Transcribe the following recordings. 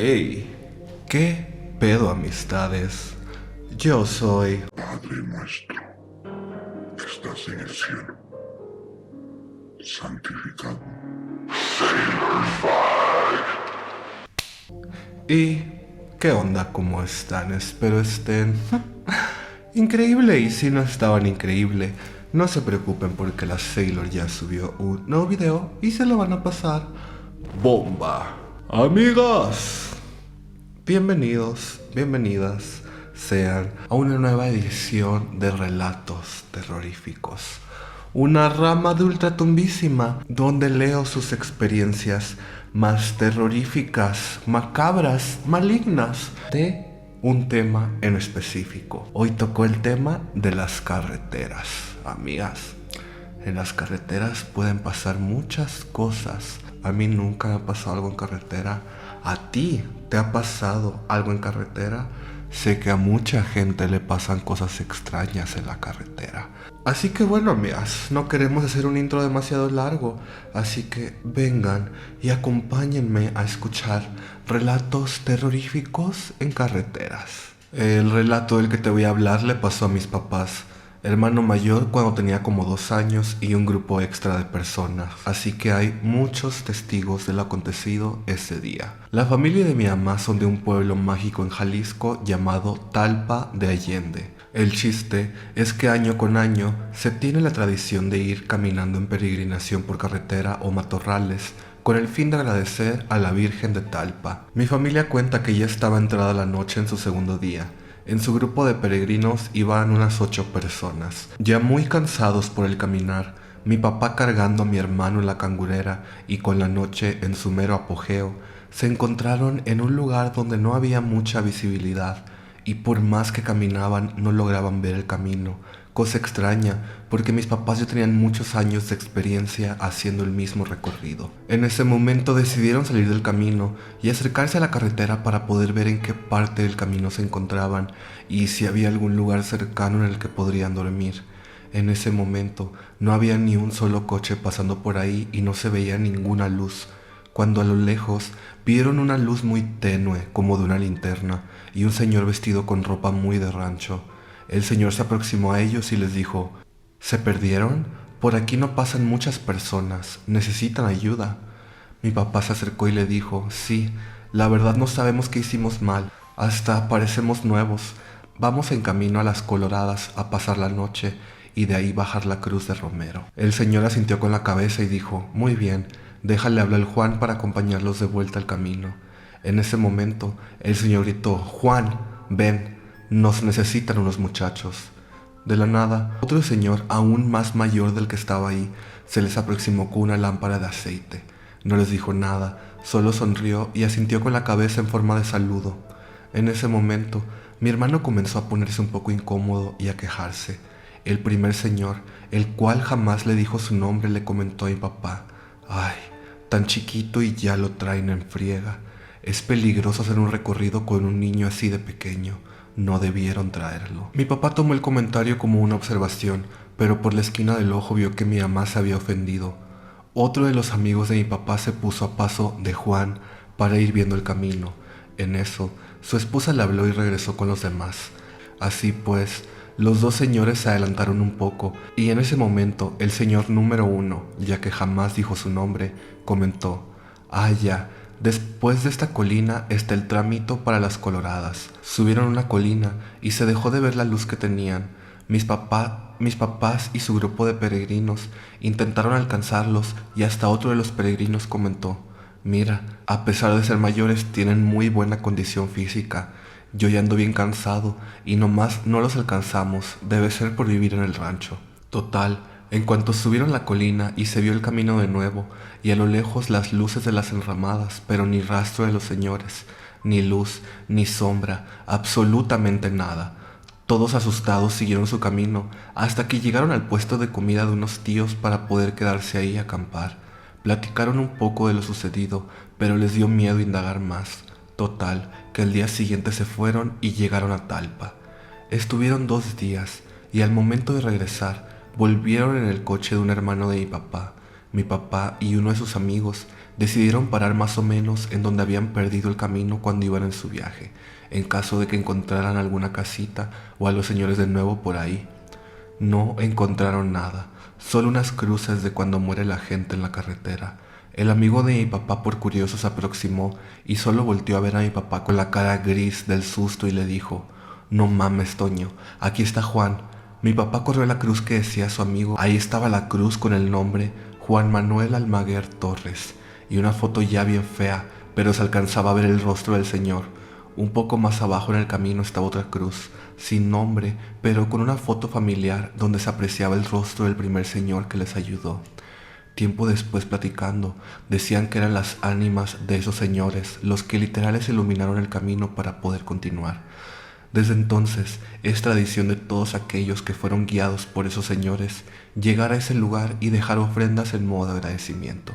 Hey, ¿qué pedo, amistades? Yo soy... Padre nuestro, que estás en el cielo, santificado. ¿Y qué onda? ¿Cómo están? Espero estén... increíble, y si no estaban increíble, no se preocupen porque la Sailor ya subió un nuevo video y se lo van a pasar bomba. Amigas, bienvenidos, bienvenidas sean a una nueva edición de Relatos Terroríficos, una rama de ultratumbísima donde leo sus experiencias más terroríficas, macabras, malignas de un tema en específico. Hoy tocó el tema de las carreteras, amigas. En las carreteras pueden pasar muchas cosas. A mí nunca me ha pasado algo en carretera. ¿A ti te ha pasado algo en carretera? Sé que a mucha gente le pasan cosas extrañas en la carretera. Así que bueno, amigas, no queremos hacer un intro demasiado largo, así que vengan y acompáñenme a escuchar relatos terroríficos en carreteras. El relato del que te voy a hablar le pasó a mis papás, hermano mayor cuando tenía como 2 años y un grupo extra de personas, así que hay muchos testigos de lo acontecido ese día. La familia de mi mamá son de un pueblo mágico en Jalisco llamado Talpa de Allende. El chiste es que año con año se tiene la tradición de ir caminando en peregrinación por carretera o matorrales con el fin de agradecer a la Virgen de Talpa. Mi familia cuenta que ya estaba entrada la noche en su segundo día. En su grupo de peregrinos iban unas 8 personas. Ya muy cansados por el caminar, mi papá cargando a mi hermano en la cangurera y con la noche en su mero apogeo, se encontraron en un lugar donde no había mucha visibilidad y por más que caminaban no lograban ver el camino. Cosa extraña, porque mis papás ya tenían muchos años de experiencia haciendo el mismo recorrido. En ese momento decidieron salir del camino y acercarse a la carretera para poder ver en qué parte del camino se encontraban y si había algún lugar cercano en el que podrían dormir. En ese momento no había ni un solo coche pasando por ahí y no se veía ninguna luz, cuando a lo lejos vieron una luz muy tenue como de una linterna y un señor vestido con ropa muy de rancho. El señor se aproximó a ellos y les dijo: ¿se perdieron? Por aquí no pasan muchas personas, necesitan ayuda. Mi papá se acercó y le dijo: sí, la verdad no sabemos qué hicimos mal, hasta parecemos nuevos. Vamos en camino a Las Coloradas a pasar la noche y de ahí bajar la cruz de Romero. El señor asintió con la cabeza y dijo: muy bien, déjale hablar al Juan para acompañarlos de vuelta al camino. En ese momento, el señor gritó: Juan, ven. Nos necesitan unos muchachos. De la nada, otro señor aún más mayor del que estaba ahí se les aproximó con una lámpara de aceite. No les dijo nada, solo sonrió y asintió con la cabeza en forma de saludo. En ese momento, mi hermano comenzó a ponerse un poco incómodo y a quejarse. El primer señor, el cual jamás le dijo su nombre, le comentó a mi papá: ay, tan chiquito y ya lo traen en friega. Es peligroso hacer un recorrido con un niño así de pequeño. No debieron traerlo. Mi papá tomó el comentario como una observación, pero por la esquina del ojo vio que mi mamá se había ofendido. Otro de los amigos de mi papá se puso a paso de Juan para ir viendo el camino. En eso, su esposa le habló y regresó con los demás. Así pues, los 2 señores se adelantaron un poco y en ese momento el señor número 1, ya que jamás dijo su nombre, comentó: ah, ya. Después de esta colina está el trámite para Las Coloradas. Subieron una colina y se dejó de ver la luz que tenían. Mis papás y su grupo de peregrinos intentaron alcanzarlos y hasta otro de los peregrinos comentó: mira, a pesar de ser mayores tienen muy buena condición física. Yo ya ando bien cansado y nomás no los alcanzamos, debe ser por vivir en el rancho. Total, en cuanto subieron la colina y se vio el camino de nuevo, y a lo lejos las luces de las enramadas, pero ni rastro de los señores, ni luz, ni sombra, absolutamente nada. Todos asustados siguieron su camino, hasta que llegaron al puesto de comida de unos tíos para poder quedarse ahí a acampar. Platicaron un poco de lo sucedido, pero les dio miedo indagar más. Total, que el día siguiente se fueron y llegaron a Talpa. Estuvieron 2 días, y al momento de regresar, volvieron en el coche de un hermano de mi papá. Mi papá y uno de sus amigos decidieron parar más o menos en donde habían perdido el camino cuando iban en su viaje, en caso de que encontraran alguna casita o a los señores de nuevo por ahí. No encontraron nada, solo unas cruces de cuando muere la gente en la carretera. El amigo de mi papá por curioso se aproximó y solo volteó a ver a mi papá con la cara gris del susto y le dijo: «No mames, Toño, aquí está Juan». Mi papá corrió a la cruz que decía su amigo. Ahí estaba la cruz con el nombre Juan Manuel Almaguer Torres y una foto ya bien fea, pero se alcanzaba a ver el rostro del señor. Un poco más abajo en el camino estaba otra cruz, sin nombre, pero con una foto familiar donde se apreciaba el rostro del primer señor que les ayudó. Tiempo después, platicando, decían que eran las ánimas de esos señores los que literales iluminaron el camino para poder continuar. Desde entonces es tradición de todos aquellos que fueron guiados por esos señores llegar a ese lugar y dejar ofrendas en modo de agradecimiento.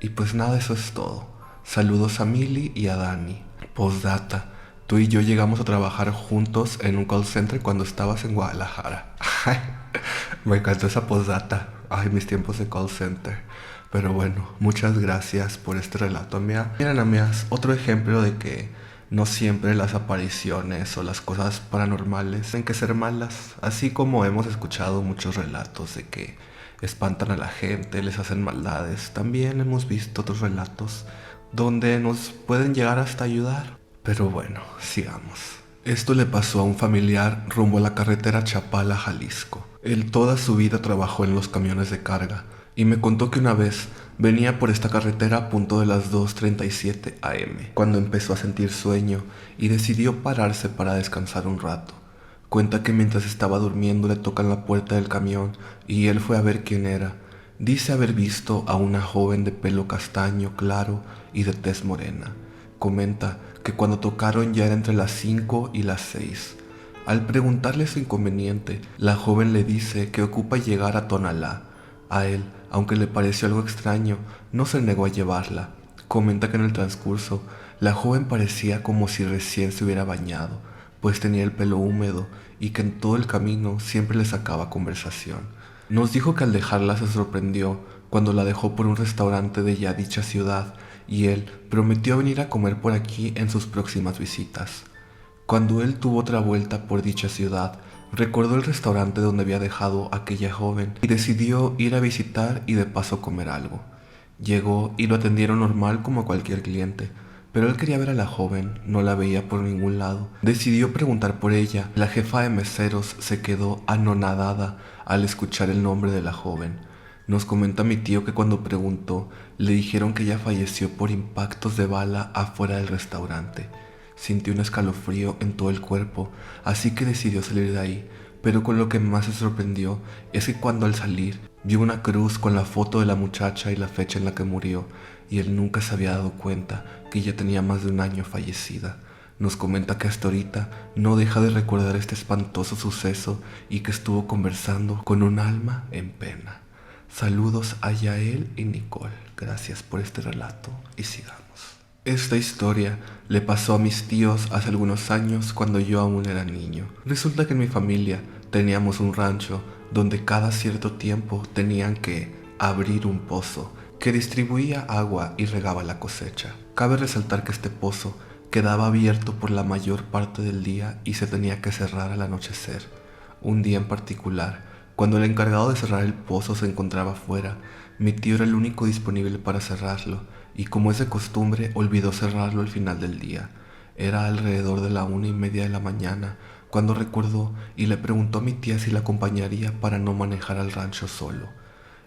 Y pues nada, eso es todo. Saludos a Mili y a Dani. Postdata: tú y yo llegamos a trabajar juntos en un call center cuando estabas en Guadalajara. Me encantó esa postdata. Ay, mis tiempos de call center. Pero bueno, muchas gracias por este relato, amiga. Miren, amigas, otro ejemplo de que no siempre las apariciones o las cosas paranormales tienen que ser malas. Así como hemos escuchado muchos relatos de que espantan a la gente, les hacen maldades, también hemos visto otros relatos donde nos pueden llegar hasta ayudar. Pero bueno, sigamos. Esto le pasó a un familiar rumbo a la carretera Chapala, Jalisco. Él toda su vida trabajó en los camiones de carga y me contó que una vez venía por esta carretera a punto de las 2:37 am, cuando empezó a sentir sueño y decidió pararse para descansar un rato. Cuenta que mientras estaba durmiendo le tocan la puerta del camión y él fue a ver quién era. Dice haber visto a una joven de pelo castaño claro y de tez morena. Comenta que cuando tocaron ya era entre las 5 y las 6. Al preguntarle su inconveniente, la joven le dice que ocupa llegar a Tonalá. A él, aunque le pareció algo extraño, no se negó a llevarla. Comenta que en el transcurso, la joven parecía como si recién se hubiera bañado, pues tenía el pelo húmedo y que en todo el camino siempre le sacaba conversación. Nos dijo que al dejarla se sorprendió cuando la dejó por un restaurante de ya dicha ciudad y él prometió venir a comer por aquí en sus próximas visitas. Cuando él tuvo otra vuelta por dicha ciudad, recordó el restaurante donde había dejado a aquella joven y decidió ir a visitar y de paso comer algo. Llegó y lo atendieron normal como a cualquier cliente, pero él quería ver a la joven, no la veía por ningún lado. Decidió preguntar por ella. La jefa de meseros se quedó anonadada al escuchar el nombre de la joven. Nos comenta mi tío que cuando preguntó, le dijeron que ella falleció por impactos de bala afuera del restaurante. Sintió un escalofrío en todo el cuerpo, así que decidió salir de ahí, pero con lo que más se sorprendió es que cuando al salir vio una cruz con la foto de la muchacha y la fecha en la que murió, y él nunca se había dado cuenta que ya tenía más de un año fallecida. Nos comenta que hasta ahorita no deja de recordar este espantoso suceso y que estuvo conversando con un alma en pena. Saludos a Yael y Nicole. Gracias por este relato y sigamos. Esta historia le pasó a mis tíos hace algunos años cuando yo aún era niño. Resulta que en mi familia teníamos un rancho donde cada cierto tiempo tenían que abrir un pozo que distribuía agua y regaba la cosecha. Cabe resaltar que este pozo quedaba abierto por la mayor parte del día y se tenía que cerrar al anochecer. Un día en particular, cuando el encargado de cerrar el pozo se encontraba fuera, mi tío era el único disponible para cerrarlo, y como es de costumbre, olvidó cerrarlo al final del día. Era alrededor de la 1:30 de la mañana cuando recordó y le preguntó a mi tía si la acompañaría para no manejar al rancho solo.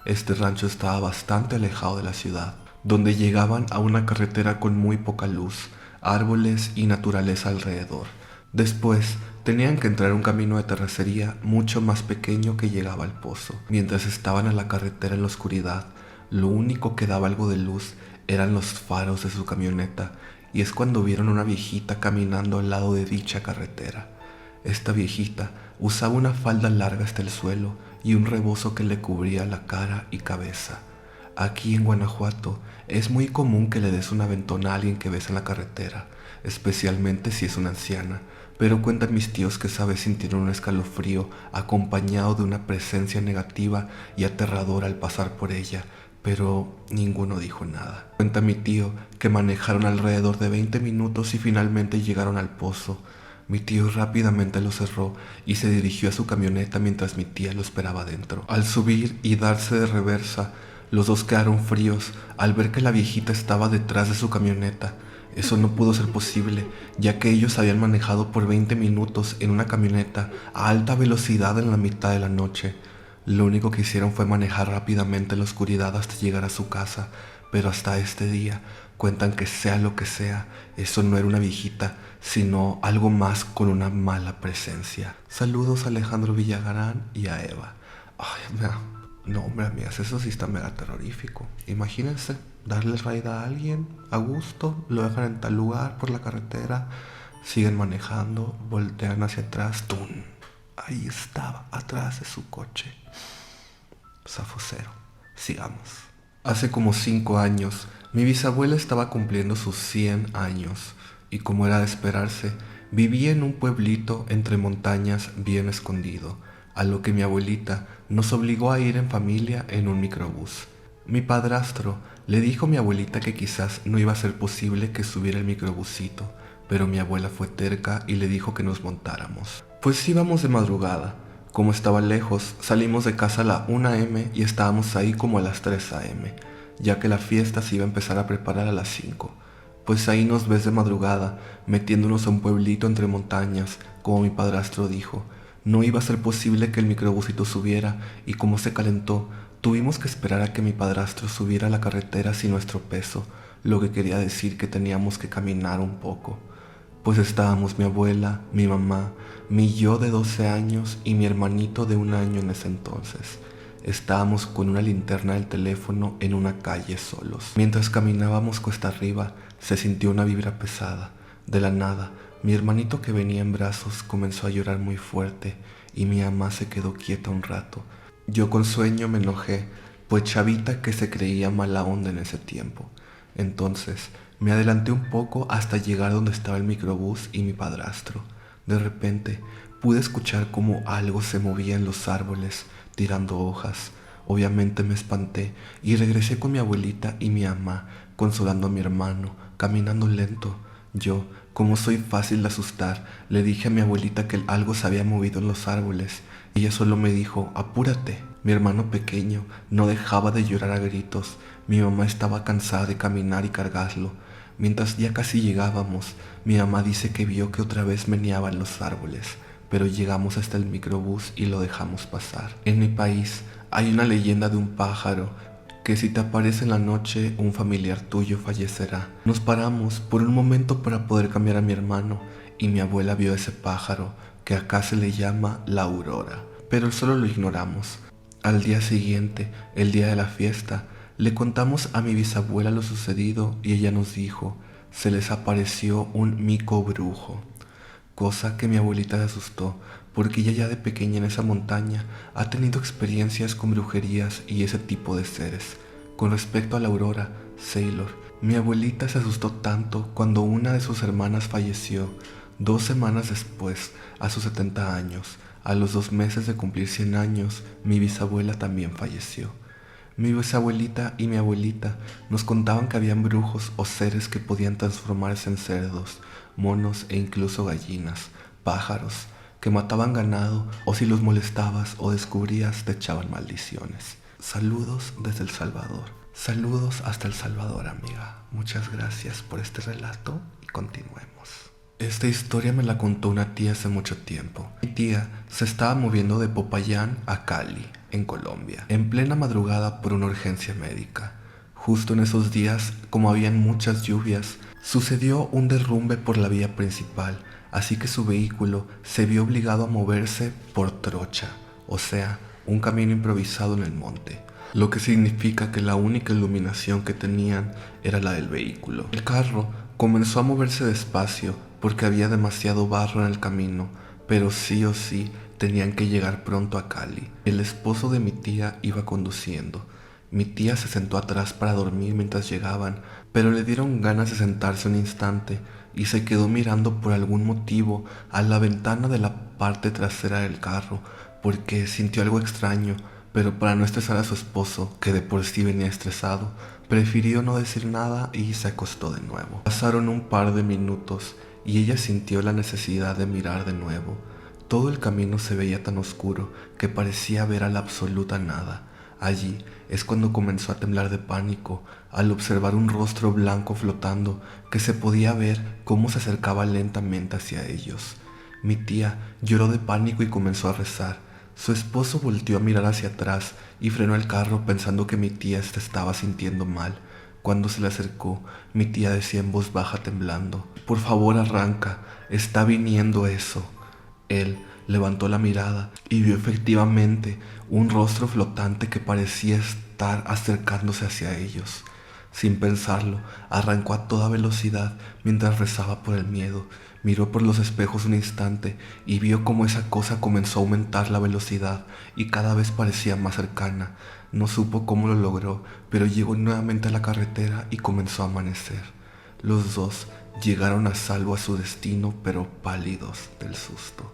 Este rancho estaba bastante alejado de la ciudad, donde llegaban a una carretera con muy poca luz, árboles y naturaleza alrededor. Después tenían que entrar un camino de terracería mucho más pequeño que llegaba al pozo. Mientras estaban en la carretera en la oscuridad, lo único que daba algo de luz eran los faros de su camioneta, y es cuando vieron una viejita caminando al lado de dicha carretera. Esta viejita usaba una falda larga hasta el suelo y un rebozo que le cubría la cara y cabeza. Aquí en Guanajuato es muy común que le des un aventón a alguien que ves en la carretera, especialmente si es una anciana, pero cuentan mis tíos que esa vez sintieron un escalofrío acompañado de una presencia negativa y aterradora al pasar por ella, pero ninguno dijo nada. Cuenta mi tío que manejaron alrededor de 20 minutos y finalmente llegaron al pozo. Mi tío rápidamente lo cerró y se dirigió a su camioneta mientras mi tía lo esperaba dentro. Al subir y darse de reversa, los dos quedaron fríos al ver que la viejita estaba detrás de su camioneta. Eso no pudo ser posible, ya que ellos habían manejado por 20 minutos en una camioneta a alta velocidad en la mitad de la noche. Lo único que hicieron fue manejar rápidamente en la oscuridad hasta llegar a su casa, pero hasta este día cuentan que sea lo que sea, eso no era una viejita, sino algo más con una mala presencia. Saludos a Alejandro Villagrán y a Eva. Ay, no, hombre, amigas, eso sí está mega terrorífico. Imagínense darle raid a alguien a gusto, lo dejan en tal lugar por la carretera, siguen manejando, voltean hacia atrás, ¡tum! Ahí estaba, atrás de su coche. Zafo cero. Sigamos. Hace como 5 años, mi bisabuela estaba cumpliendo sus 100 años, y como era de esperarse, vivía en un pueblito entre montañas bien escondido, a lo que mi abuelita nos obligó a ir en familia en un microbús. Mi padrastro le dijo a mi abuelita que quizás no iba a ser posible que subiera el microbusito, pero mi abuela fue terca y le dijo que nos montáramos. Pues íbamos de madrugada. Como estaba lejos, salimos de casa a la 1 a.m. y estábamos ahí como a las 3 a.m., ya que la fiesta se iba a empezar a preparar a las 5. Pues ahí nos ves de madrugada, metiéndonos a un pueblito entre montañas, como mi padrastro dijo. No iba a ser posible que el microbusito subiera, y como se calentó, tuvimos que esperar a que mi padrastro subiera a la carretera sin nuestro peso, lo que quería decir que teníamos que caminar un poco. Pues estábamos mi abuela, mi mamá, mi yo de 12 años y mi hermanito de 1 año en ese entonces. Estábamos con una linterna del teléfono en una calle solos. Mientras caminábamos cuesta arriba, se sintió una vibra pesada. De la nada, mi hermanito que venía en brazos comenzó a llorar muy fuerte y mi mamá se quedó quieta un rato. Yo con sueño me enojé, pues chavita que se creía mala onda en ese tiempo. Entonces, me adelanté un poco hasta llegar donde estaba el microbús y mi padrastro. De repente, pude escuchar cómo algo se movía en los árboles, tirando hojas. Obviamente me espanté y regresé con mi abuelita y mi mamá, consolando a mi hermano, caminando lento. Yo, como soy fácil de asustar, le dije a mi abuelita que algo se había movido en los árboles. Ella solo me dijo, apúrate. Mi hermano pequeño no dejaba de llorar a gritos. Mi mamá estaba cansada de caminar y cargarlo. Mientras ya casi llegábamos, mi mamá dice que vio que otra vez meneaban los árboles, pero llegamos hasta el microbús y lo dejamos pasar. En mi país hay una leyenda de un pájaro que si te aparece en la noche un familiar tuyo fallecerá. Nos paramos por un momento para poder cambiar a mi hermano y mi abuela vio ese pájaro que acá se le llama la aurora, pero solo lo ignoramos. Al día siguiente, el día de la fiesta, le contamos a mi bisabuela lo sucedido y ella nos dijo, se les apareció un mico brujo. Cosa que mi abuelita se asustó, porque ella ya de pequeña en esa montaña ha tenido experiencias con brujerías y ese tipo de seres. Con respecto a la aurora, Sailor, mi abuelita se asustó tanto cuando una de sus hermanas falleció. 2 semanas después, a sus 70 años, a los 2 meses de cumplir 100 años, mi bisabuela también falleció. Mi bisabuelita y mi abuelita nos contaban que habían brujos o seres que podían transformarse en cerdos, monos e incluso gallinas, pájaros, que mataban ganado o si los molestabas o descubrías te echaban maldiciones. Saludos desde El Salvador. Saludos hasta El Salvador, amiga. Muchas gracias por este relato y continuemos. Esta historia me la contó una tía hace mucho tiempo. Mi tía se estaba moviendo de Popayán a Cali, en Colombia, en plena madrugada por una urgencia médica. Justo en esos días, como habían muchas lluvias, sucedió un derrumbe por la vía principal, así que su vehículo se vio obligado a moverse por trocha, o sea, un camino improvisado en el monte, lo que significa que la única iluminación que tenían era la del vehículo. El carro comenzó a moverse despacio porque había demasiado barro en el camino, pero sí o sí tenían que llegar pronto a Cali. El esposo de mi tía iba conduciendo. Mi tía se sentó atrás para dormir mientras llegaban, pero le dieron ganas de sentarse un instante y se quedó mirando por algún motivo a la ventana de la parte trasera del carro porque sintió algo extraño, pero para no estresar a su esposo, que de por sí venía estresado, prefirió no decir nada y se acostó de nuevo. Pasaron un par de minutos y ella sintió la necesidad de mirar de nuevo. Todo el camino se veía tan oscuro que parecía ver a la absoluta nada. Allí es cuando comenzó a temblar de pánico al observar un rostro blanco flotando que se podía ver cómo se acercaba lentamente hacia ellos. Mi tía lloró de pánico y comenzó a rezar. Su esposo volteó a mirar hacia atrás y frenó el carro pensando que mi tía se estaba sintiendo mal. Cuando se le acercó, mi tía decía en voz baja temblando: «Por favor, arranca, está viniendo eso». Él levantó la mirada y vio efectivamente un rostro flotante que parecía estar acercándose hacia ellos. Sin pensarlo, arrancó a toda velocidad mientras rezaba por el miedo. Miró por los espejos un instante y vio cómo esa cosa comenzó a aumentar la velocidad y cada vez parecía más cercana. No supo cómo lo logró, pero llegó nuevamente a la carretera y comenzó a amanecer. Los dos llegaron a salvo a su destino, pero pálidos del susto.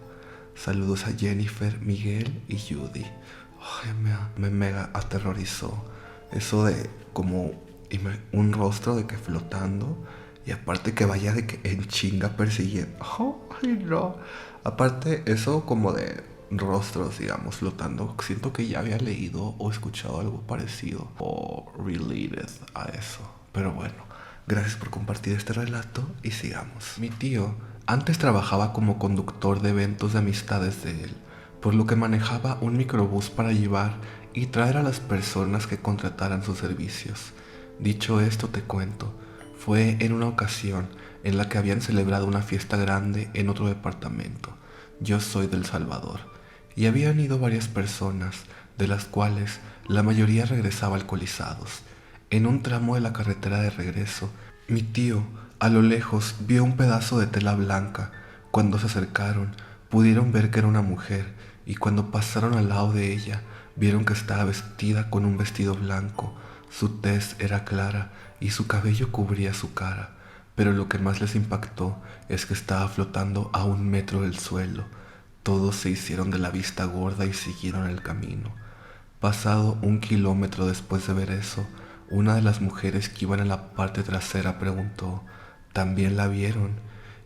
Saludos a Jennifer, Miguel y Judy. Ay, me mega aterrorizó eso de como un rostro de que flotando y aparte que vaya de que en chinga persiguiendo. Ay, no. Aparte eso como de rostros, digamos, flotando. Siento que ya había leído o escuchado algo parecido o related a eso. Pero bueno, gracias por compartir este relato y sigamos. Mi tío antes trabajaba como conductor de eventos de amistades de él, por lo que manejaba un microbús para llevar y traer a las personas que contrataran sus servicios. Dicho esto, te cuento, fue en una ocasión en la que habían celebrado una fiesta grande en otro departamento. Yo soy del Salvador, y habían ido varias personas, de las cuales la mayoría regresaba alcoholizados. En un tramo de la carretera de regreso, mi tío a lo lejos vio un pedazo de tela blanca. Cuando se acercaron, pudieron ver que era una mujer, y cuando pasaron al lado de ella, vieron que estaba vestida con un vestido blanco. Su tez era clara y su cabello cubría su cara, pero lo que más les impactó es que estaba flotando a 1 metro del suelo. Todos se hicieron de la vista gorda y siguieron el camino. Pasado 1 kilómetro después de ver eso, una de las mujeres que iban en la parte trasera preguntó: «¿También la vieron?».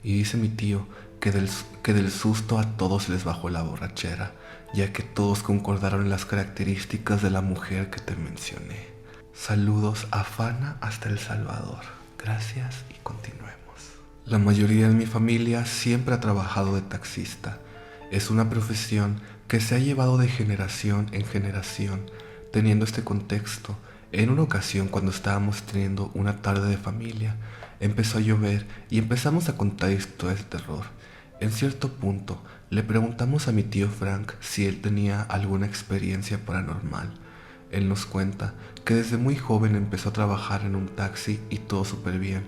Y dice mi tío que del susto a todos les bajó la borrachera, ya que todos concordaron en las características de la mujer que te mencioné. Saludos a Fana hasta El Salvador. Gracias y continuemos. La mayoría de mi familia siempre ha trabajado de taxista. Es una profesión que se ha llevado de generación en generación. Teniendo este contexto, en una ocasión cuando estábamos teniendo una tarde de familia, empezó a llover y empezamos a contar historias de terror. En cierto punto, le preguntamos a mi tío Frank si él tenía alguna experiencia paranormal. Él nos cuenta que desde muy joven empezó a trabajar en un taxi y todo súper bien,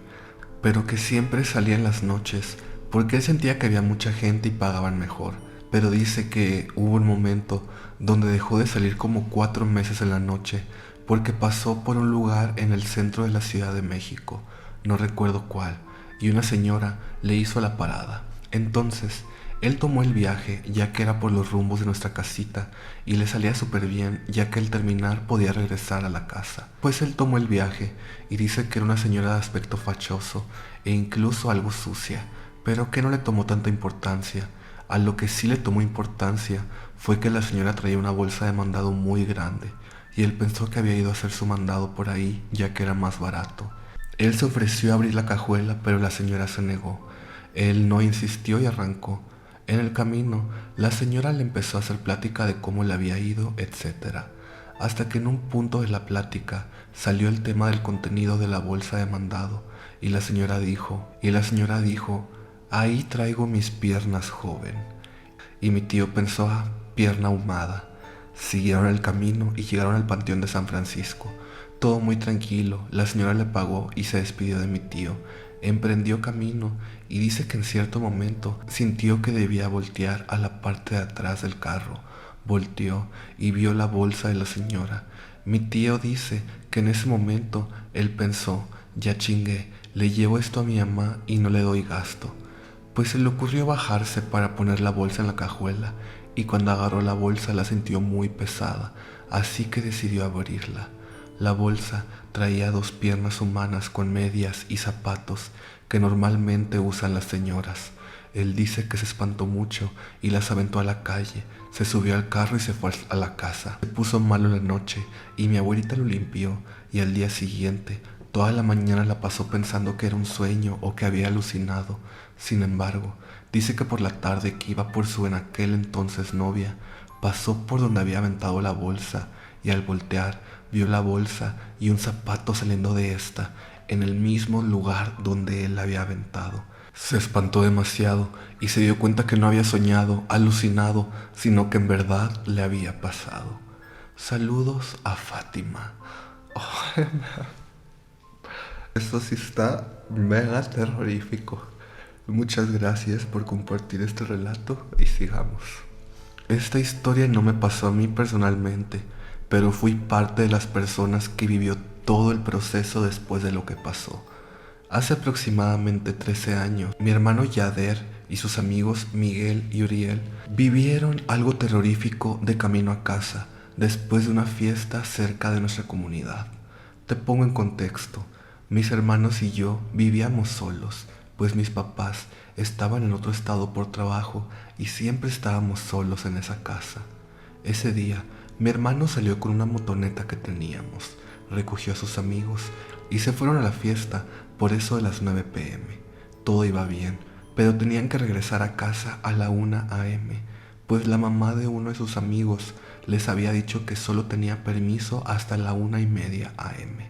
pero que siempre salía en las noches porque él sentía que había mucha gente y pagaban mejor. Pero dice que hubo un momento donde dejó de salir como 4 meses en la noche porque pasó por un lugar en el centro de la Ciudad de México, no recuerdo cuál, y una señora le hizo la parada. Entonces, él tomó el viaje ya que era por los rumbos de nuestra casita y le salía súper bien ya que al terminar podía regresar a la casa. Pues él tomó el viaje y dice que era una señora de aspecto fachoso e incluso algo sucia, pero que no le tomó tanta importancia. A lo que sí le tomó importancia fue que la señora traía una bolsa de mandado muy grande y él pensó que había ido a hacer su mandado por ahí ya que era más barato. Él se ofreció a abrir la cajuela, pero la señora se negó. Él no insistió y arrancó. En el camino, la señora le empezó a hacer plática de cómo le había ido, etc. Hasta que en un punto de la plática salió el tema del contenido de la bolsa de mandado y la señora dijo, «Ahí traigo mis piernas, joven». Y mi tío pensó: «Ah, pierna ahumada». Siguieron el camino y llegaron al Panteón de San Francisco. Todo muy tranquilo, la señora le pagó y se despidió de mi tío. Emprendió camino y dice que en cierto momento sintió que debía voltear a la parte de atrás del carro. Volteó y vio la bolsa de la señora. Mi tío dice que en ese momento él pensó: «Ya chingué, le llevo esto a mi mamá y no le doy gasto». Pues se le ocurrió bajarse para poner la bolsa en la cajuela y cuando agarró la bolsa la sintió muy pesada. así que decidió abrirla. La bolsa traía 2 piernas humanas con medias y zapatos que normalmente usan las señoras. Él dice que se espantó mucho y las aventó a la calle, se subió al carro y se fue a la casa. Se puso malo la noche y mi abuelita lo limpió, y al día siguiente toda la mañana la pasó pensando que era un sueño o que había alucinado. Sin embargo, dice que por la tarde que iba por su en aquel entonces novia, pasó por donde había aventado la bolsa y al voltear vio la bolsa y un zapato saliendo de esta en el mismo lugar donde él la había aventado. Se espantó demasiado y se dio cuenta que no había soñado, alucinado, sino que en verdad le había pasado. Saludos a Fátima. Oh, esto sí está mega terrorífico. Muchas gracias por compartir este relato y sigamos. Esta historia no me pasó a mí personalmente, pero fui parte de las personas que vivió todo el proceso después de lo que pasó. Hace aproximadamente 13 años, mi hermano Yader y sus amigos Miguel y Uriel vivieron algo terrorífico de camino a casa después de una fiesta cerca de nuestra comunidad. Te pongo en contexto, mis hermanos y yo vivíamos solos, pues mis papás estaban en otro estado por trabajo y siempre estábamos solos en esa casa. Ese día, mi hermano salió con una motoneta que teníamos, recogió a sus amigos y se fueron a la fiesta por eso de las 9 p.m. Todo iba bien, pero tenían que regresar a casa a la 1 a.m., pues la mamá de uno de sus amigos les había dicho que solo tenía permiso hasta la 1:30 a.m.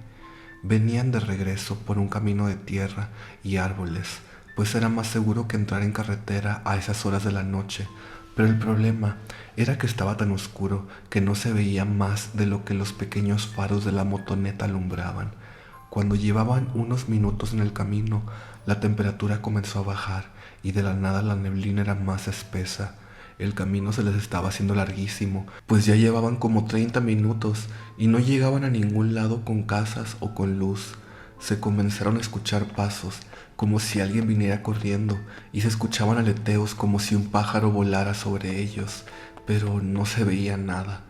Venían de regreso por un camino de tierra y árboles, pues era más seguro que entrar en carretera a esas horas de la noche, pero el problema era que estaba tan oscuro que no se veía más de lo que los pequeños faros de la motoneta alumbraban. Cuando llevaban unos minutos en el camino, la temperatura comenzó a bajar y de la nada la neblina era más espesa. El camino se les estaba haciendo larguísimo, pues ya llevaban como 30 minutos y no llegaban a ningún lado con casas o con luz. Se comenzaron a escuchar pasos, como si alguien viniera corriendo, y se escuchaban aleteos como si un pájaro volara sobre ellos, pero no se veía nada.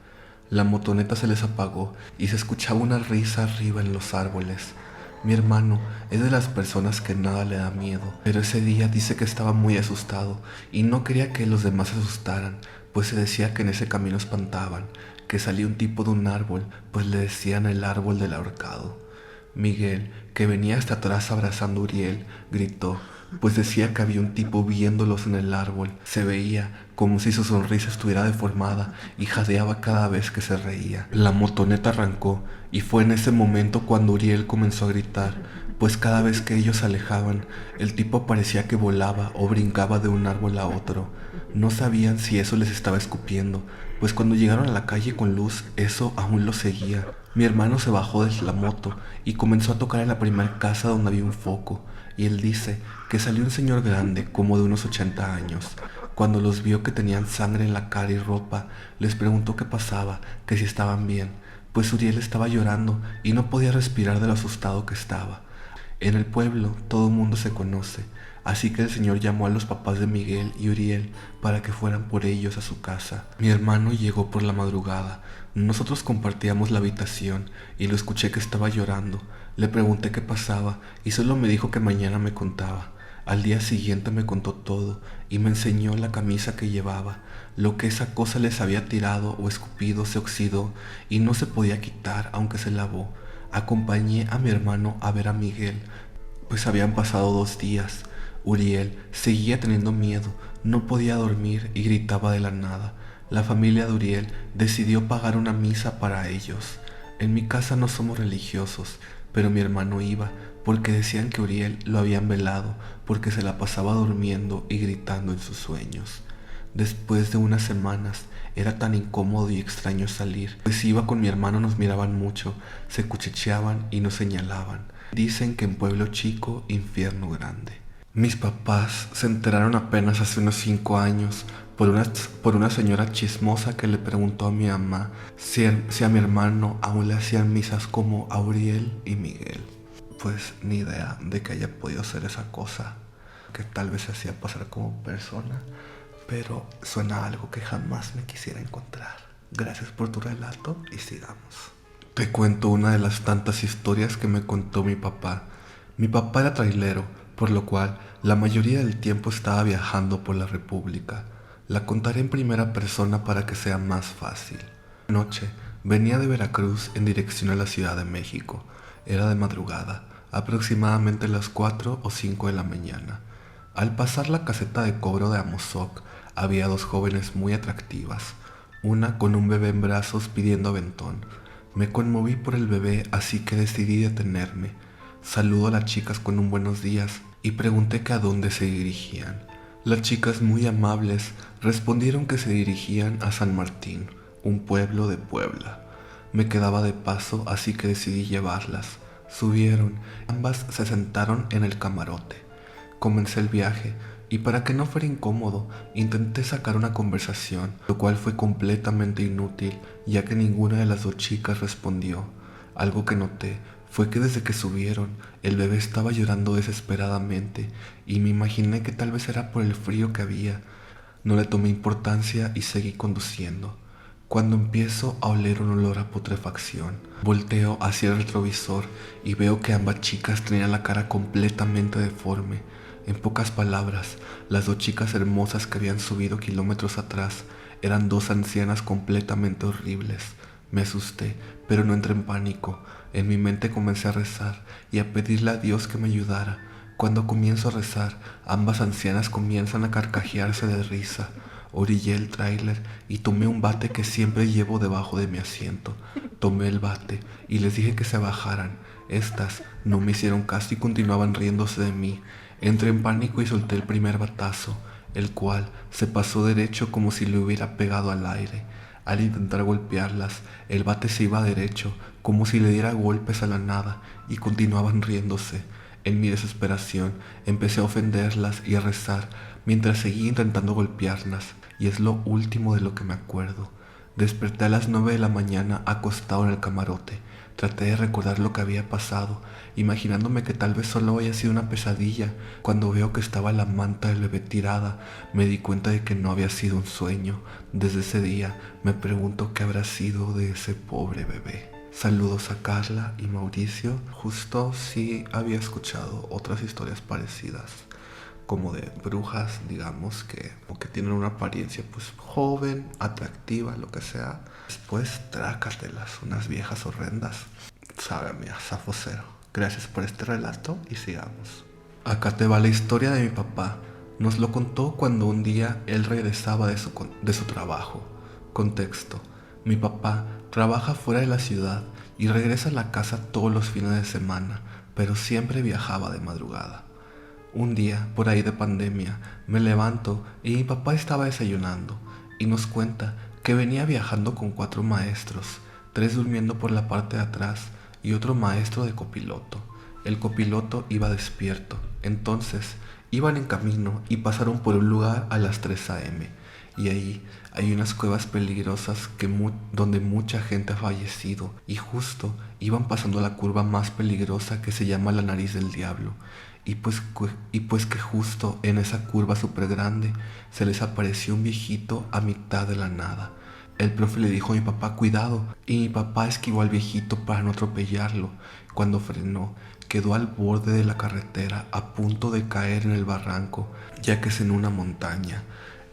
La motoneta se les apagó y se escuchaba una risa arriba en los árboles. Mi hermano es de las personas que nada le da miedo, pero ese día dice que estaba muy asustado y no quería que los demás se asustaran, pues se decía que en ese camino espantaban, que salía un tipo de un árbol, pues le decían el árbol del ahorcado. Miguel, que venía hasta atrás abrazando a Uriel, gritó, pues decía que había un tipo viéndolos en el árbol. Se veía como si su sonrisa estuviera deformada y jadeaba cada vez que se reía. La motoneta arrancó y fue en ese momento cuando Uriel comenzó a gritar, pues cada vez que ellos se alejaban, el tipo parecía que volaba o brincaba de un árbol a otro. No sabían si eso les estaba escupiendo, pues cuando llegaron a la calle con luz, eso aún lo seguía. Mi hermano se bajó de la moto y comenzó a tocar en la primera casa donde había un foco, y él dice que salió un señor grande, como de unos 80 años. Cuando los vio que tenían sangre en la cara y ropa, les preguntó qué pasaba, que si estaban bien, pues Uriel estaba llorando y no podía respirar de lo asustado que estaba. En el pueblo todo el mundo se conoce, así que el señor llamó a los papás de Miguel y Uriel para que fueran por ellos a su casa. Mi hermano llegó por la madrugada. Nosotros compartíamos la habitación y lo escuché que estaba llorando. Le pregunté qué pasaba y solo me dijo que mañana me contaba. Al día siguiente me contó todo y me enseñó la camisa que llevaba. Lo que esa cosa les había tirado o escupido se oxidó y no se podía quitar aunque se lavó. Acompañé a mi hermano a ver a Miguel, pues habían pasado 2 días. Uriel seguía teniendo miedo, no podía dormir y gritaba de la nada. La familia de Uriel decidió pagar una misa para ellos. En mi casa no somos religiosos, pero mi hermano iba porque decían que Uriel lo habían velado porque se la pasaba durmiendo y gritando en sus sueños. Después de unas semanas era tan incómodo y extraño salir, pues si iba con mi hermano nos miraban mucho, se cuchicheaban y nos señalaban. Dicen que en pueblo chico, infierno grande. Mis papás se enteraron apenas hace unos 5 años por una señora chismosa que le preguntó a mi mamá si a mi hermano aún le hacían misas como a Uriel y Miguel. Pues ni idea de que haya podido ser esa cosa, que tal vez se hacía pasar como persona, pero suena a algo que jamás me quisiera encontrar. Gracias por tu relato y sigamos. Te cuento una de las tantas historias que me contó mi papá. Mi papá era trailero, por lo cual la mayoría del tiempo estaba viajando por la República. La contaré en primera persona para que sea más fácil. Noche, venía de Veracruz en dirección a la Ciudad de México. Era de madrugada, aproximadamente las 4 o 5 de la mañana. Al pasar la caseta de cobro de Amozoc, había dos jóvenes muy atractivas, una con un bebé en brazos pidiendo aventón. Me conmoví por el bebé, así que decidí detenerme. Saludo a las chicas con un buenos días y pregunté que a dónde se dirigían. Las chicas muy amables respondieron que se dirigían a San Martín, un pueblo de Puebla. Me quedaba de paso, así que decidí llevarlas. Subieron, ambas se sentaron en el camarote. Comencé el viaje y para que no fuera incómodo, intenté sacar una conversación, lo cual fue completamente inútil, ya que ninguna de las dos chicas respondió. Algo que noté fue que desde que subieron, el bebé estaba llorando desesperadamente y me imaginé que tal vez era por el frío que había. No le tomé importancia y seguí conduciendo. Cuando empiezo a oler un olor a putrefacción, volteo hacia el retrovisor y veo que ambas chicas tenían la cara completamente deforme. En pocas palabras, las dos chicas hermosas que habían subido kilómetros atrás eran dos ancianas completamente horribles. Me asusté, pero no entré en pánico. En mi mente comencé a rezar y a pedirle a Dios que me ayudara. Cuando comienzo a rezar, ambas ancianas comienzan a carcajearse de risa. Orillé el tráiler y tomé un bate que siempre llevo debajo de mi asiento. Tomé el bate y les dije que se bajaran. Estas no me hicieron caso y continuaban riéndose de mí. Entré en pánico y solté el primer batazo, el cual se pasó derecho como si le hubiera pegado al aire. Al intentar golpearlas, el bate se iba derecho, como si le diera golpes a la nada, y continuaban riéndose. En mi desesperación, empecé a ofenderlas y a rezar, mientras seguía intentando golpearlas, y es lo último de lo que me acuerdo. Desperté a las 9 de la mañana acostado en el camarote. Traté de recordar lo que había pasado, imaginándome que tal vez solo había sido una pesadilla. Cuando veo que estaba la manta del bebé tirada, me di cuenta de que no había sido un sueño. Desde ese día me pregunto qué habrá sido de ese pobre bebé. Saludos a Carla y Mauricio. Justo sí había escuchado otras historias parecidas, como de brujas, digamos, o que tienen una apariencia pues joven, atractiva, lo que sea. Después trácatelas, unas viejas horrendas. Sabe a mí, a Safo cero. Gracias por este relato y sigamos. Acá te va la historia de mi papá. Nos lo contó cuando un día él regresaba de su trabajo. Contexto: mi papá trabaja fuera de la ciudad y regresa a la casa todos los fines de semana, pero siempre viajaba de madrugada. Un día, por ahí de pandemia, me levanto y mi papá estaba desayunando y nos cuenta que venía viajando con 4 maestros, 3 durmiendo por la parte de atrás y otro maestro de copiloto. El copiloto iba despierto, entonces iban en camino y pasaron por un lugar a las 3 a.m. y ahí hay unas cuevas peligrosas donde mucha gente ha fallecido y justo iban pasando la curva más peligrosa que se llama la nariz del diablo. Y pues que justo en esa curva súper grande se les apareció un viejito a mitad de la nada. El profe le dijo a mi papá cuidado y mi papá esquivó al viejito para no atropellarlo. Cuando frenó, quedó al borde de la carretera a punto de caer en el barranco, ya que es en una montaña.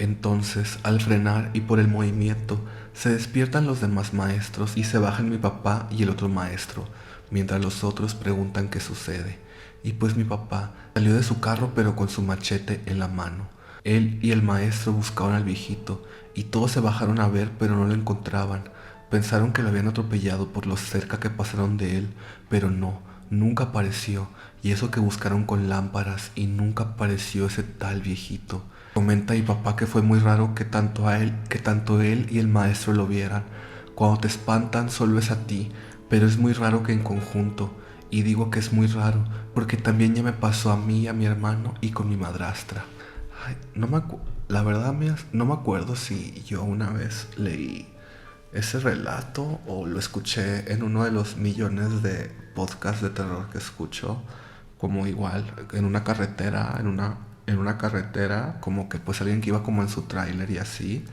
Entonces, al frenar y por el movimiento, se despiertan los demás maestros y se bajan mi papá y el otro maestro, mientras los otros preguntan qué sucede. Y pues mi papá salió de su carro pero con su machete en la mano. Él y el maestro buscaban al viejito y todos se bajaron a ver pero no lo encontraban. Pensaron que lo habían atropellado por lo cerca que pasaron de él, pero no, nunca apareció. Y eso que buscaron con lámparas y nunca apareció ese tal viejito. Comenta mi papá que fue muy raro que tanto él y el maestro lo vieran. Cuando te espantan solo es a ti, pero es muy raro que en conjunto. Y digo que es muy raro porque también ya me pasó a mí, a mi hermano y con mi madrastra. Ay, la verdad, no me acuerdo si yo una vez leí ese relato o lo escuché en uno de los millones de podcasts de terror que escucho, como igual en una carretera, como que pues alguien que iba como en su tráiler y así.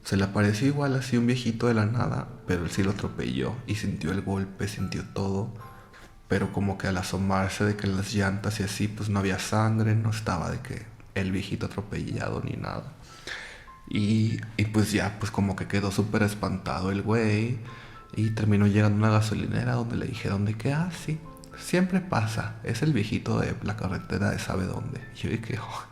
Se le apareció igual así un viejito de la nada, pero él sí lo atropelló y sintió el golpe, sintió todo. Pero como que al asomarse de que las llantas y así, pues no había sangre, no estaba de que el viejito atropellado ni nada. Y pues ya, pues como que quedó súper espantado el güey. Y terminó llegando a una gasolinera donde le dije, ¿dónde qué? Ah, sí, siempre pasa. Es el viejito de la carretera de sabe dónde. Y yo dije, oh.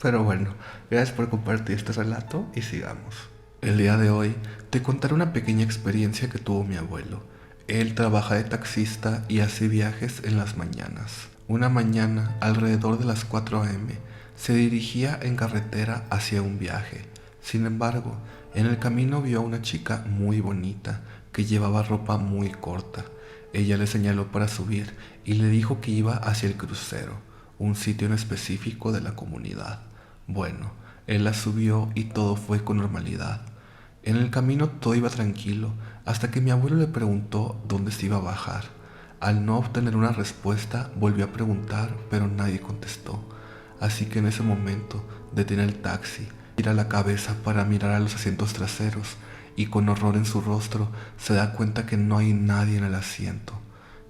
Pero bueno, gracias por compartir este relato y sigamos. El día de hoy te contaré una pequeña experiencia que tuvo mi abuelo. Él trabaja de taxista y hace viajes en las mañanas. Una mañana, alrededor de las 4 a.m., se dirigía en carretera hacia un viaje. Sin embargo, en el camino vio a una chica muy bonita que llevaba ropa muy corta. Ella le señaló para subir y le dijo que iba hacia el crucero, un sitio en específico de la comunidad. Bueno, él la subió y todo fue con normalidad. En el camino todo iba tranquilo hasta que mi abuelo le preguntó dónde se iba a bajar. Al no obtener una respuesta, volvió a preguntar, pero nadie contestó. Así que en ese momento detiene el taxi, gira la cabeza para mirar a los asientos traseros y con horror en su rostro se da cuenta que no hay nadie en el asiento.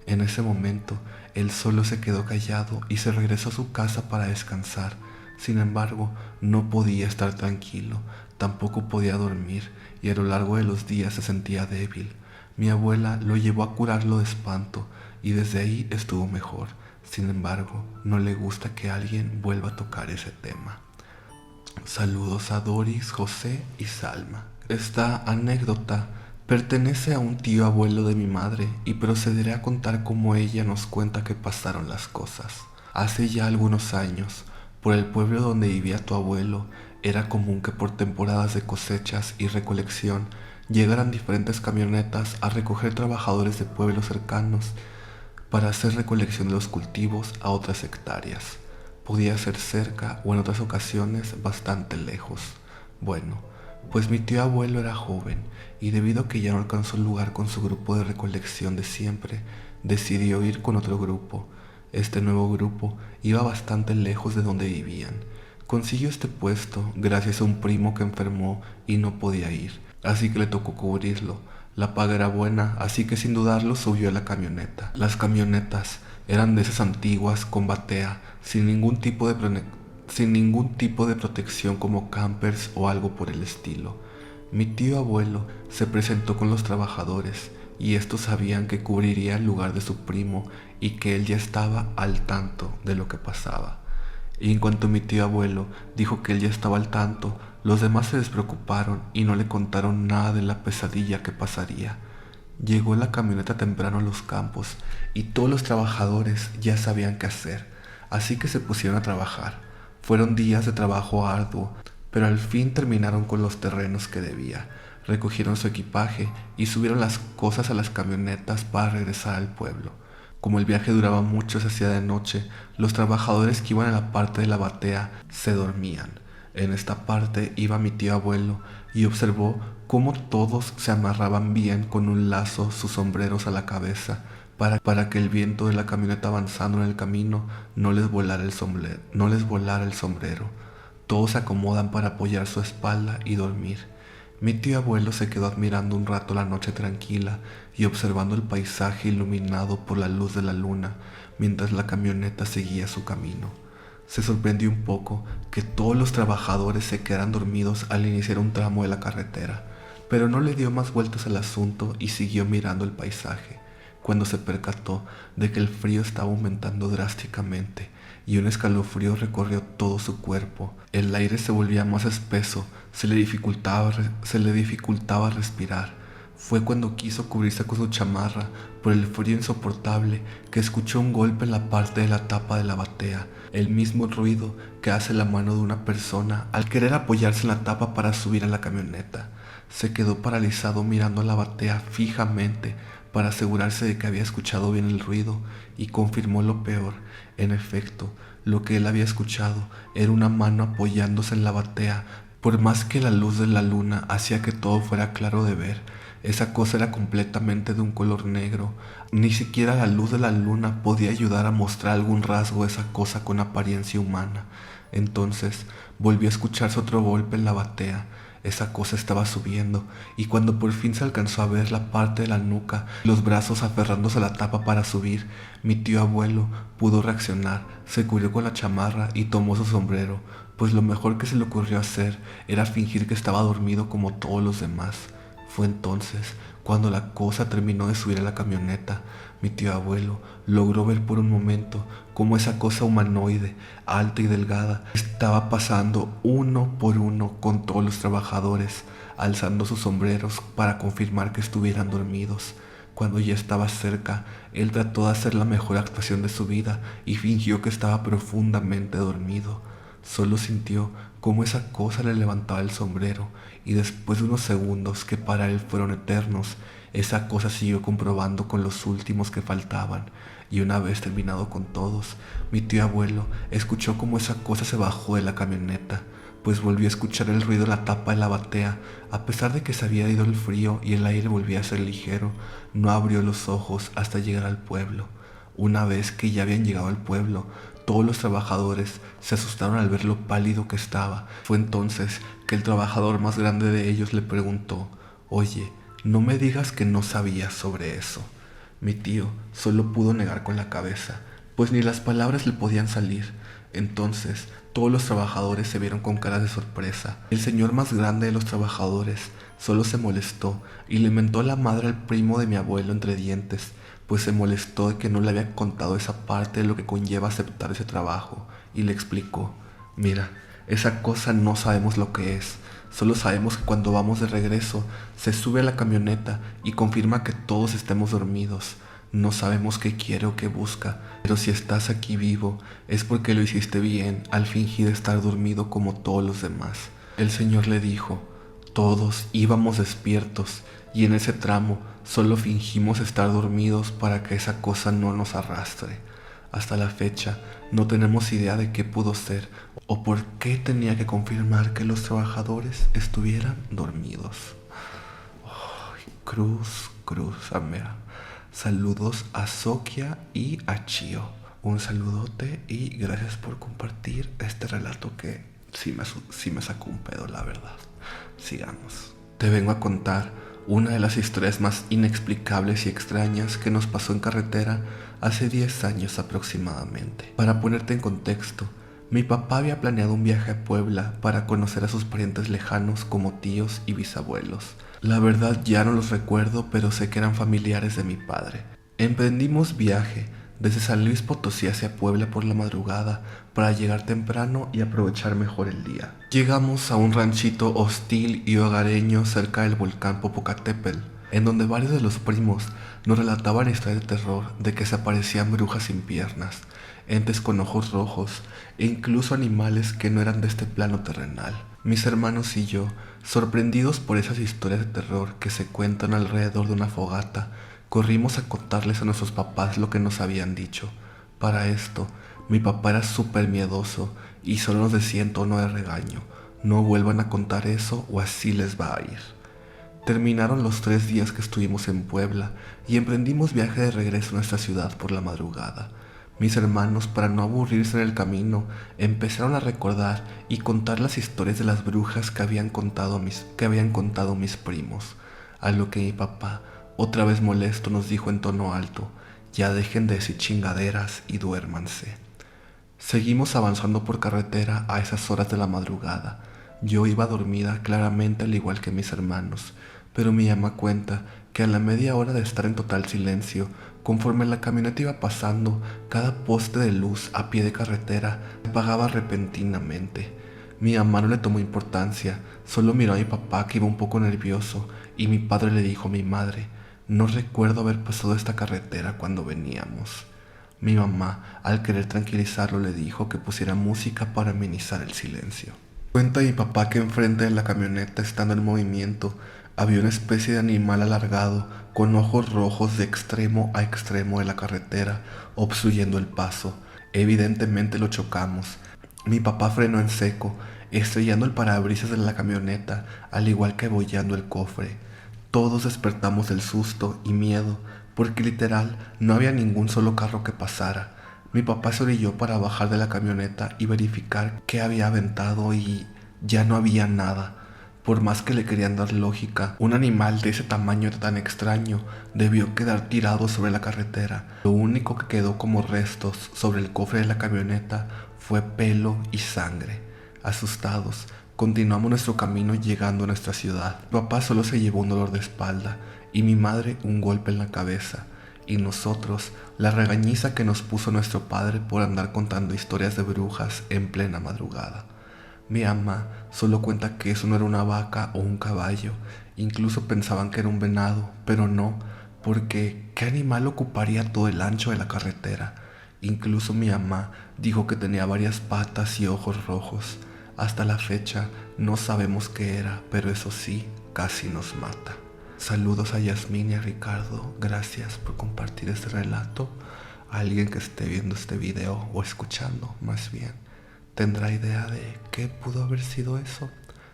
En ese momento, él solo se quedó callado y se regresó a su casa para descansar. Sin embargo, no podía estar tranquilo, tampoco podía dormir y a lo largo de los días se sentía débil. Mi abuela lo llevó a curarlo de espanto y desde ahí estuvo mejor. Sin embargo, no le gusta que alguien vuelva a tocar ese tema. Saludos a Doris, José y Salma. Esta anécdota pertenece a un tío abuelo de mi madre y procederé a contar cómo ella nos cuenta que pasaron las cosas. Hace ya algunos años, por el pueblo donde vivía tu abuelo, era común que por temporadas de cosechas y recolección llegaran diferentes camionetas a recoger trabajadores de pueblos cercanos para hacer recolección de los cultivos a otras hectáreas. Podía ser cerca o en otras ocasiones bastante lejos. Bueno, pues mi tío abuelo era joven y debido a que ya no alcanzó el lugar con su grupo de recolección de siempre, decidió ir con otro grupo. Este nuevo grupo iba bastante lejos de donde vivían. Consiguió este puesto gracias a un primo que enfermó y no podía ir, así que le tocó cubrirlo. La paga era buena, así que sin dudarlo subió a la camioneta. Las camionetas eran de esas antiguas con batea, sin ningún tipo de protección como campers o algo por el estilo. Mi tío abuelo se presentó con los trabajadores y estos sabían que cubriría el lugar de su primo y que él ya estaba al tanto de lo que pasaba. Y en cuanto mi tío abuelo dijo que él ya estaba al tanto, los demás se despreocuparon y no le contaron nada de la pesadilla que pasaría. Llegó la camioneta temprano a los campos y todos los trabajadores ya sabían qué hacer, así que se pusieron a trabajar. Fueron días de trabajo arduo, pero al fin terminaron con los terrenos que debía. Recogieron su equipaje y subieron las cosas a las camionetas para regresar al pueblo. Como el viaje duraba mucho, se hacía de noche, los trabajadores que iban a la parte de la batea se dormían. En esta parte iba mi tío abuelo y observó cómo todos se amarraban bien con un lazo sus sombreros a la cabeza para que el viento de la camioneta avanzando en el camino no les volara el sombrero. Todos se acomodan para apoyar su espalda y dormir. Mi tío abuelo se quedó admirando un rato la noche tranquila y observando el paisaje iluminado por la luz de la luna mientras la camioneta seguía su camino. Se sorprendió un poco que todos los trabajadores se quedaran dormidos al iniciar un tramo de la carretera, pero no le dio más vueltas al asunto y siguió mirando el paisaje, cuando se percató de que el frío estaba aumentando drásticamente y un escalofrío recorrió todo su cuerpo. El aire se volvía más espeso, se le dificultaba respirar. Fue cuando quiso cubrirse con su chamarra por el frío insoportable que escuchó un golpe en la parte de la tapa de la batea, el mismo ruido que hace la mano de una persona al querer apoyarse en la tapa para subir a la camioneta. Se quedó paralizado mirando la batea fijamente para asegurarse de que había escuchado bien el ruido y confirmó lo peor. En efecto, lo que él había escuchado era una mano apoyándose en la batea. Por más que la luz de la luna hacía que todo fuera claro de ver, esa cosa era completamente de un color negro. Ni siquiera la luz de la luna podía ayudar a mostrar algún rasgo de esa cosa con apariencia humana. Entonces volvió a escucharse otro golpe en la batea. Esa cosa estaba subiendo, y cuando por fin se alcanzó a ver la parte de la nuca, los brazos aferrándose a la tapa para subir, mi tío abuelo pudo reaccionar, se cubrió con la chamarra y tomó su sombrero, pues lo mejor que se le ocurrió hacer era fingir que estaba dormido como todos los demás. Fue entonces cuando la cosa terminó de subir a la camioneta. Mi tío abuelo logró ver por un momento cómo esa cosa humanoide, alta y delgada, estaba pasando uno por uno con todos los trabajadores, alzando sus sombreros para confirmar que estuvieran dormidos. Cuando ya estaba cerca, él trató de hacer la mejor actuación de su vida y fingió que estaba profundamente dormido. Solo sintió cómo esa cosa le levantaba el sombrero, y después de unos segundos que para él fueron eternos, esa cosa siguió comprobando con los últimos que faltaban, y una vez terminado con todos, mi tío abuelo escuchó cómo esa cosa se bajó de la camioneta, pues volvió a escuchar el ruido de la tapa de la batea. A pesar de que se había ido el frío y el aire volvía a ser ligero, no abrió los ojos hasta llegar al pueblo. Una vez que ya habían llegado al pueblo, todos los trabajadores se asustaron al ver lo pálido que estaba. Fue entonces que el trabajador más grande de ellos le preguntó: «Oye, no me digas que no sabías sobre eso». Mi tío solo pudo negar con la cabeza, pues ni las palabras le podían salir. Entonces todos los trabajadores se vieron con caras de sorpresa. El señor más grande de los trabajadores solo se molestó y le mentó a la madre al primo de mi abuelo entre dientes, pues se molestó de que no le había contado esa parte de lo que conlleva aceptar ese trabajo, y le explicó: «Mira, esa cosa no sabemos lo que es. Solo sabemos que cuando vamos de regreso se sube a la camioneta y confirma que todos estemos dormidos. No sabemos qué quiere o qué busca, pero si estás aquí vivo es porque lo hiciste bien al fingir estar dormido como todos los demás». El señor le dijo: «Todos íbamos despiertos y en ese tramo solo fingimos estar dormidos para que esa cosa no nos arrastre. Hasta la fecha no tenemos idea de qué pudo ser o por qué tenía que confirmar que los trabajadores estuvieran dormidos». Ay, cruz, amea. Saludos a Sokia y a Chio. Un saludote y gracias por compartir este relato que sí me sacó un pedo, la verdad. Sigamos. Te vengo a contar una de las historias más inexplicables y extrañas que nos pasó en carretera hace 10 años aproximadamente. Para ponerte en contexto, mi papá había planeado un viaje a Puebla para conocer a sus parientes lejanos como tíos y bisabuelos. La verdad ya no los recuerdo, pero sé que eran familiares de mi padre. Emprendimos viaje desde San Luis Potosí hacia Puebla por la madrugada para llegar temprano y aprovechar mejor el día. Llegamos a un ranchito hostil y hogareño cerca del volcán Popocatépetl, en donde varios de los primos nos relataban historias de terror de que se aparecían brujas sin piernas, entes con ojos rojos e incluso animales que no eran de este plano terrenal. Mis hermanos y yo, sorprendidos por esas historias de terror que se cuentan alrededor de una fogata, corrimos a contarles a nuestros papás lo que nos habían dicho. Para esto, mi papá era súper miedoso y solo nos decía en tono de regaño: «No vuelvan a contar eso o así les va a ir». Terminaron los 3 días que estuvimos en Puebla y emprendimos viaje de regreso a nuestra ciudad por la madrugada. Mis hermanos, para no aburrirse en el camino, empezaron a recordar y contar las historias de las brujas que habían contado mis primos, a lo que mi papá, otra vez molesto, nos dijo en tono alto: «Ya dejen de decir chingaderas y duérmanse». Seguimos avanzando por carretera a esas horas de la madrugada. Yo iba dormida claramente al igual que mis hermanos, pero mi mamá cuenta que a la media hora de estar en total silencio, conforme la camioneta iba pasando, cada poste de luz a pie de carretera se apagaba repentinamente. Mi mamá no le tomó importancia, solo miró a mi papá que iba un poco nervioso, y mi padre le dijo a mi madre: «No recuerdo haber pasado esta carretera cuando veníamos». Mi mamá, al querer tranquilizarlo, le dijo que pusiera música para amenizar el silencio. Cuenta mi papá que enfrente de la camioneta, estando en movimiento, había una especie de animal alargado con ojos rojos de extremo a extremo de la carretera, obstruyendo el paso. Evidentemente lo chocamos. Mi papá frenó en seco, estrellando el parabrisas de la camioneta, al igual que abollando el cofre. Todos despertamos del susto y miedo, porque literal no había ningún solo carro que pasara. Mi papá se orilló para bajar de la camioneta y verificar qué había aventado y ya no había nada. Por más que le querían dar lógica, un animal de ese tamaño tan extraño debió quedar tirado sobre la carretera. Lo único que quedó como restos sobre el cofre de la camioneta fue pelo y sangre. Asustados, continuamos nuestro camino llegando a nuestra ciudad. Mi papá solo se llevó un dolor de espalda y mi madre un golpe en la cabeza. Y nosotros la regañiza que nos puso nuestro padre por andar contando historias de brujas en plena madrugada. Mi mamá solo cuenta que eso no era una vaca o un caballo, incluso pensaban que era un venado, pero no, porque ¿qué animal ocuparía todo el ancho de la carretera? Incluso mi mamá dijo que tenía varias patas y ojos rojos. Hasta la fecha no sabemos qué era, pero eso sí, casi nos mata. Saludos a Yasmín y a Ricardo, gracias por compartir este relato. A alguien que esté viendo este video o escuchando más bien, ¿tendrá idea de qué pudo haber sido eso?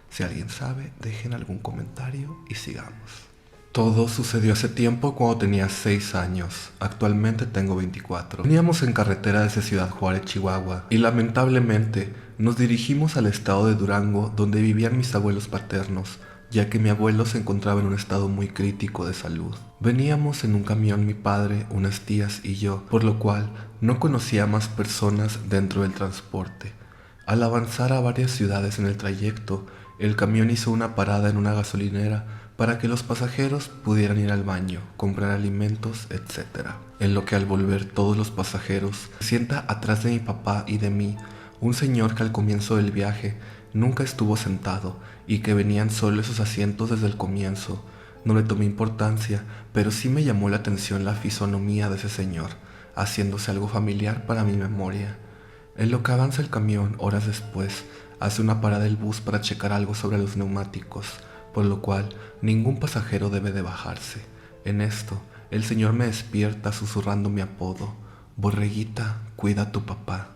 Si alguien sabe, dejen algún comentario y sigamos. Todo sucedió hace tiempo cuando tenía 6 años, actualmente tengo 24. Veníamos en carretera desde Ciudad Juárez, Chihuahua, y lamentablemente nos dirigimos al estado de Durango, donde vivían mis abuelos paternos, ya que mi abuelo se encontraba en un estado muy crítico de salud. Veníamos en un camión mi padre, unas tías y yo, por lo cual no conocía a más personas dentro del transporte. Al avanzar a varias ciudades en el trayecto, el camión hizo una parada en una gasolinera para que los pasajeros pudieran ir al baño, comprar alimentos, etc. En lo que al volver todos los pasajeros, se sienta atrás de mi papá y de mí un señor que al comienzo del viaje nunca estuvo sentado y que venían solo esos asientos desde el comienzo. No le tomé importancia, pero sí me llamó la atención la fisonomía de ese señor, haciéndose algo familiar para mi memoria. En lo que avanza el camión, horas después, hace una parada el bus para checar algo sobre los neumáticos, por lo cual ningún pasajero debe de bajarse. En esto, el señor me despierta susurrando mi apodo: Borreguita, cuida a tu papá.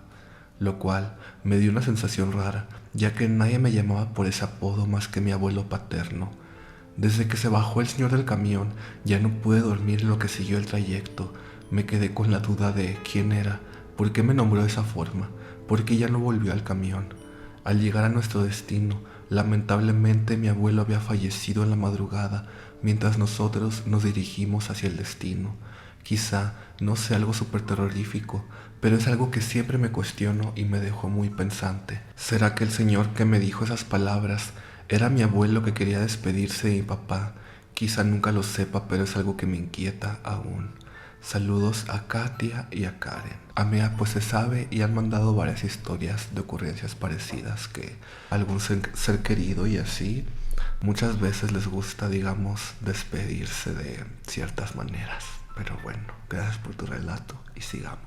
Lo cual me dio una sensación rara, ya que nadie me llamaba por ese apodo más que mi abuelo paterno. Desde que se bajó el señor del camión, ya no pude dormir en lo que siguió el trayecto. Me quedé con la duda de quién era, por qué me nombró de esa forma, por qué ya no volvió al camión. Al llegar a nuestro destino, lamentablemente mi abuelo había fallecido en la madrugada, mientras nosotros nos dirigimos hacia el destino. Quizá no sea algo súper terrorífico, pero es algo que siempre me cuestiono y me dejó muy pensante. ¿Será que el señor que me dijo esas palabras era mi abuelo que quería despedirse de mi papá? Quizá nunca lo sepa, pero es algo que me inquieta aún. Saludos a Katia y a Karen. A mí pues se sabe y han mandado varias historias de ocurrencias parecidas que algún ser querido y así muchas veces les gusta, digamos, despedirse de ciertas maneras. Pero bueno, gracias por tu relato y sigamos.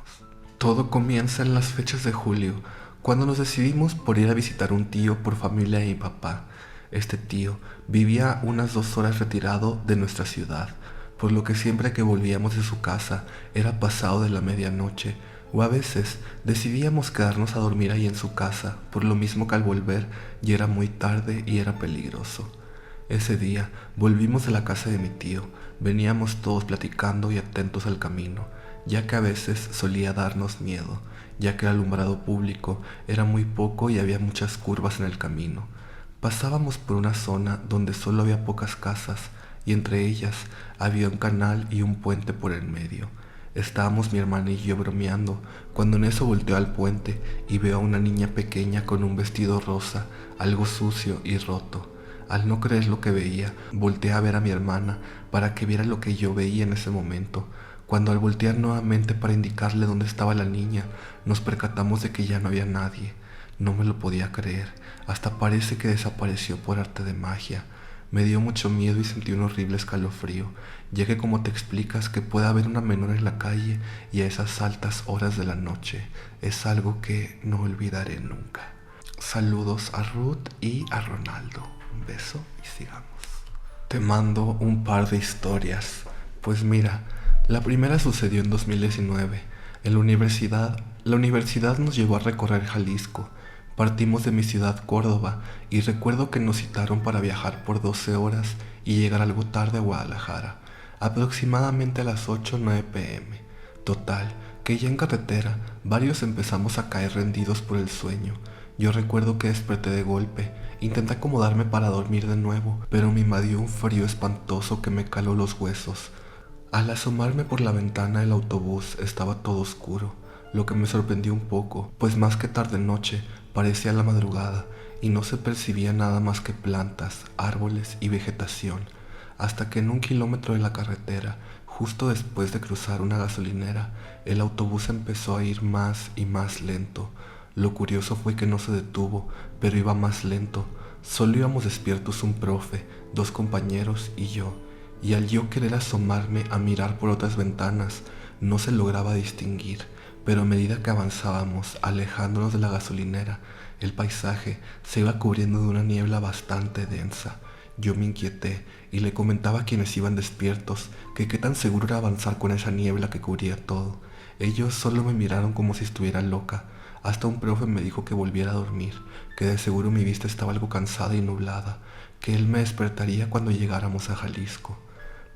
Todo comienza en las fechas de julio, cuando nos decidimos por ir a visitar un tío por familia de mi papá. Este tío vivía unas 2 horas retirado de nuestra ciudad, por lo que siempre que volvíamos de su casa era pasado de la medianoche, o a veces decidíamos quedarnos a dormir ahí en su casa, por lo mismo que al volver ya era muy tarde y era peligroso. Ese día volvimos de la casa de mi tío, veníamos todos platicando y atentos al camino, ya que a veces solía darnos miedo, ya que el alumbrado público era muy poco y había muchas curvas en el camino. Pasábamos por una zona donde solo había pocas casas y entre ellas había un canal y un puente por el medio. Estábamos mi hermana y yo bromeando, cuando en eso volteo al puente y veo a una niña pequeña con un vestido rosa, algo sucio y roto. Al no creer lo que veía, volteé a ver a mi hermana para que viera lo que yo veía en ese momento. Cuando al voltear nuevamente para indicarle dónde estaba la niña, nos percatamos de que ya no había nadie. No me lo podía creer, hasta parece que desapareció por arte de magia. Me dio mucho miedo y sentí un horrible escalofrío, ya que como te explicas que pueda haber una menor en la calle y a esas altas horas de la noche, es algo que no olvidaré nunca. Saludos a Ruth y a Ronaldo. Un beso y sigamos. Te mando un par de historias. Pues mira, la primera sucedió en 2019. En la universidad nos llevó a recorrer Jalisco. Partimos de mi ciudad, Córdoba, y recuerdo que nos citaron para viajar por 12 horas y llegar algo tarde a Guadalajara, aproximadamente a las 8 o 9 p.m. Total, que ya en carretera, varios empezamos a caer rendidos por el sueño. Yo recuerdo que desperté de golpe. Intenté acomodarme para dormir de nuevo, pero me invadió un frío espantoso que me caló los huesos. Al asomarme por la ventana del autobús estaba todo oscuro, lo que me sorprendió un poco, pues más que tarde-noche parecía la madrugada y no se percibía nada más que plantas, árboles y vegetación, hasta que en 1 kilómetro de la carretera, justo después de cruzar una gasolinera, el autobús empezó a ir más y más lento. Lo curioso fue que no se detuvo, pero iba más lento. Solo íbamos despiertos un profe, 2 compañeros y yo, y al yo querer asomarme a mirar por otras ventanas, no se lograba distinguir, pero a medida que avanzábamos, alejándonos de la gasolinera, el paisaje se iba cubriendo de una niebla bastante densa. Yo me inquieté y le comentaba a quienes iban despiertos que qué tan seguro era avanzar con esa niebla que cubría todo. Ellos solo me miraron como si estuviera loca. Hasta un profe me dijo que volviera a dormir, que de seguro mi vista estaba algo cansada y nublada, que él me despertaría cuando llegáramos a Jalisco.